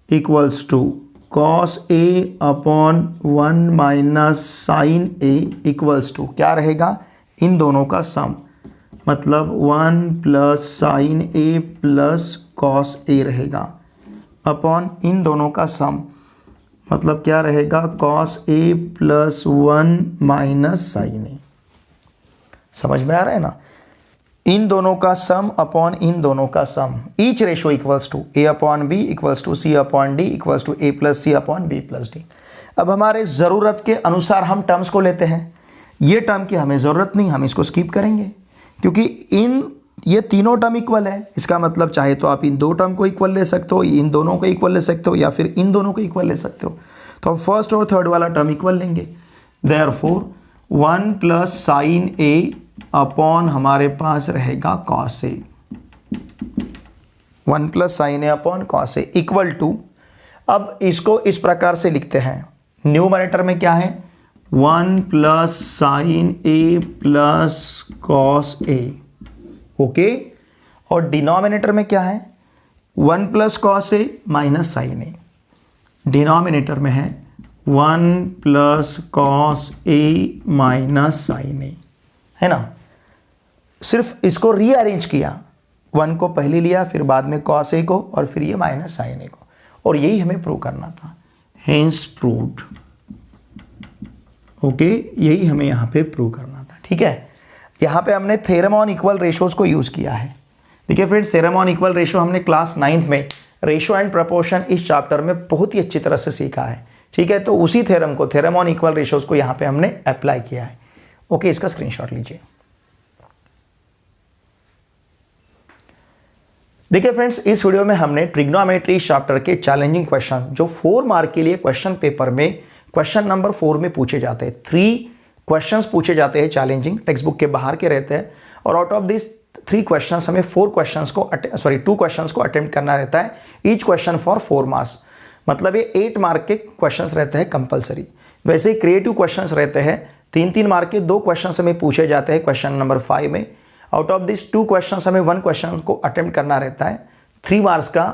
Speaker 1: equals to cos A upon 1 minus sine A equals to क्या रहेगा, इन दोनों का सम, मतलब 1 plus sine A plus cos A रहेगा, अपॉन इन दोनों का सम, मतलब क्या रहेगा, cos A plus 1 minus sine A. समझ में आ रहा है ना, इन दोनों का सम अपॉन इन दोनों का sum. Each ratio equals to A upon B equals to C upon D equals to A plus C upon B plus D. अब हमारे ज़रूरत के अनुसार हम टर्म्स को लेते हैं। ये टर्म की हमें ज़रूरत नहीं, हम इसको स्किप करेंगे, क्योंकि ये तीनों टर्म इक्वल है। इसका मतलब चाहे तो आप इन दो टर्म को इक्वल ले सकते हो, इन दोनों को इक्वल ले सकते हो, या फिर इन दोनों को इक्वल ले सकते हो। तो हम फर्स्ट और थर्ड वाला टर्म इक्वल लेंगे। Therefore 1 plus sine A upon हमारे पास रहेगा cos A, 1 plus sine A upon cos A equal to, अब इसको इस प्रकार से लिखते हैं, न्यूमरेटर में क्या है, 1 plus sine A plus cos A. Okay, और डिनोमिनेटर में क्या है, 1 plus cos A minus sine A. Denominator में है 1 plus cos A minus sine ए, है ना। सिर्फ इसको रीअरेंज किया, 1 को पहले लिया, फिर बाद में कॉस ए को, और फिर ये माइनस साइन ए को, और यही हमें प्रूव करना था। Hence proved. ओके, यही हमें यहाँ पे प्रूव करना था। ठीक है, यहाँ पे हमने थ्योरम ऑन इक्वल रेशियोज को यूज़ किया है। देखिए friends, theorem on equal ratio हमने क्लास 9th में रेशियो एंड प्रपोर्शन इस चैप्टर में बहुत ही अच्छी तरह से सीखा है। ठीक है, तो उसी थ्योरम को, थ्योरम ऑन इक्वल रेशियोज को यहाँ पे हमने अप्लाई किया है। ओके, इसका स्क्रीनशॉट लीजिए। देखिए फ्रेंड्स, इस वीडियो में हमने ट्रिग्नोमेट्री चैप्टर के चैलेंजिंग क्वेश्चन जो 4 मार्क के लिए क्वेश्चन पेपर में क्वेश्चन नंबर 4 में पूछे जाते हैं, 3 क्वेश्चंस पूछे जाते हैं चैलेंजिंग, टेक्स्ट बुक के बाहर के रहते हैं, और आउट ऑफ दिस 3 क्वेश्चंस हमें 2 क्वेश्चंस को अटेम्प्ट करना रहता है, ईच क्वेश्चन फॉर 4 मार्क्स। मतलब ये 8 मार्क के क्वेश्चंस रहते हैं कंपलसरी। वैसे ही क्रिएटिव क्वेश्चंस रहते हैं, 3-3 मार्क के 2 क्वेश्चंस हमें पूछे जाते हैं क्वेश्चन नंबर 5 में। आउट ऑफ दिस 2 क्वेश्चंस हमें 1 क्वेश्चन को अटेम्प्ट करना रहता है 3 मार्क्स का,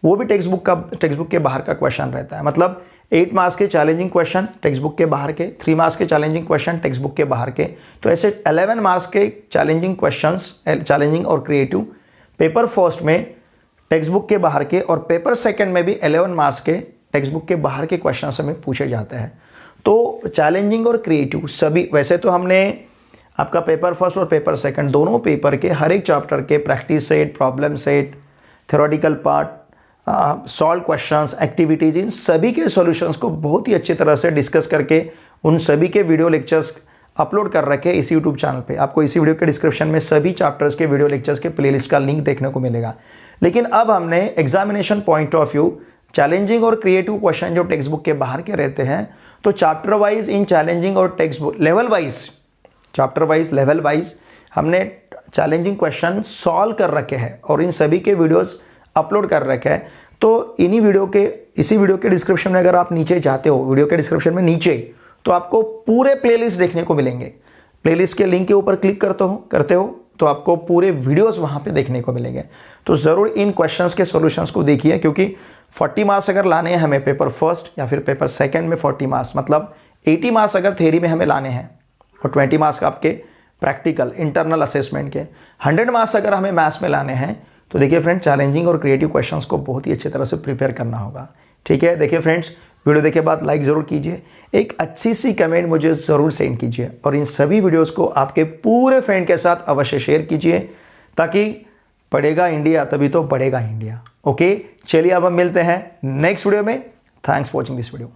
Speaker 1: वो भी टेक्स्ट बुक के बाहर का क्वेश्चन रहता है। मतलब 8 मार्क्स के चैलेंजिंग क्वेश्चन टेक्स्ट बुक के बाहर के, 3 मार्क्स के चैलेंजिंग क्वेश्चन टेक्स्ट बुक के बाहर के, तो ऐसे 11 मार्क्स के चैलेंजिंग क्वेश्चंस, चैलेंजिंग और क्रिएटिव पेपर फर्स्ट में टेक्स्ट बुक के बाहर के, और पेपर सेकंड में भी 11 मार्क्स के टेक्स्ट बुक के बाहर के क्वेश्चन हमें पूछे जाते हैं। तो चैलेंजिंग और क्रिएटिव सभी, वैसे तो हमने आपका पेपर फर्स्ट और पेपर सेकंड दोनों पेपर के हर एक चैप्टर के practice set, problem set, theoretical part, solve questions, activities, इन सभी के सॉल्यूशंस को बहुत ही अच्छी तरह से डिस्कस करके उन सभी के वीडियो लेक्चर्स अपलोड कर रखे इस यूट्यूब चैनल पे। आपको इसी वीडियो के डिस्क्रिप्शन में सभी चैप्टर्स के वीडियो लेक्चर्स के प्लेलिस्ट का लिंक देखने को मिलेगा। लेकिन अब हमने examination point of view challenging और क्रिएटिव क्वेश्चन जो टेक्स्ट बुक के बाहर के रहते हैं, तो चैप्टर वाइज इन चैलेंजिंग और text book level wise, chapter wise level wise हमने चैलेंजिंग क्वेश्चन सॉल्व कर रखे हैं और इन सभी के वीडियोस अपलोड कर रखे हैं। तो इसी वीडियो के डिस्क्रिप्शन में अगर आप नीचे जाते हो, वीडियो के डिस्क्रिप्शन में नीचे, तो आपको पूरे प्लेलिस्ट देखने को मिलेंगे। प्लेलिस्ट के लिंक के ऊपर क्लिक करते हो तो आपको पूरे वीडियोस वहाँ पे देखने को मिलेंगे। तो ज़रूर इन क्वेश्चंस के सॉल्यूशंस को देखिए, क्योंकि 40 मार्क्स अगर लाने हैं हमें पेपर फर्स्ट या फिर पेपर सेकंड में 40 मार्क्स, मतलब 80 मार्क्स अगर थ्योरी में हमें लाने हैं और 20 मार्क्स आपके प्रैक्टिकल इंटरनल असेसमेंट के, 100 मार्क्स अगर हमें मैथ्स में लाने हैं, तो देखिए फ्रेंड्स, चैलेंजिंग और क्रिएटिव क्वेश्चंस को बहुत ही अच्छी तरह से प्रिपेयर करना होगा। ठीक है, देखिए फ्रेंड्स, वीडियो देखे बाद लाइक ज़रूर कीजिए, एक अच्छी सी कमेंट मुझे ज़रूर सेंड कीजिए, और इन सभी वीडियोस को आपके पूरे फ्रेंड के साथ अवश्य शेयर कीजिए, ताकि पढ़ेगा इंडिया तभी तो बढ़ेगा इंडिया। ओके, चलिए अब हम मिलते हैं नेक्स्ट वीडियो में। Thanks for watching this video.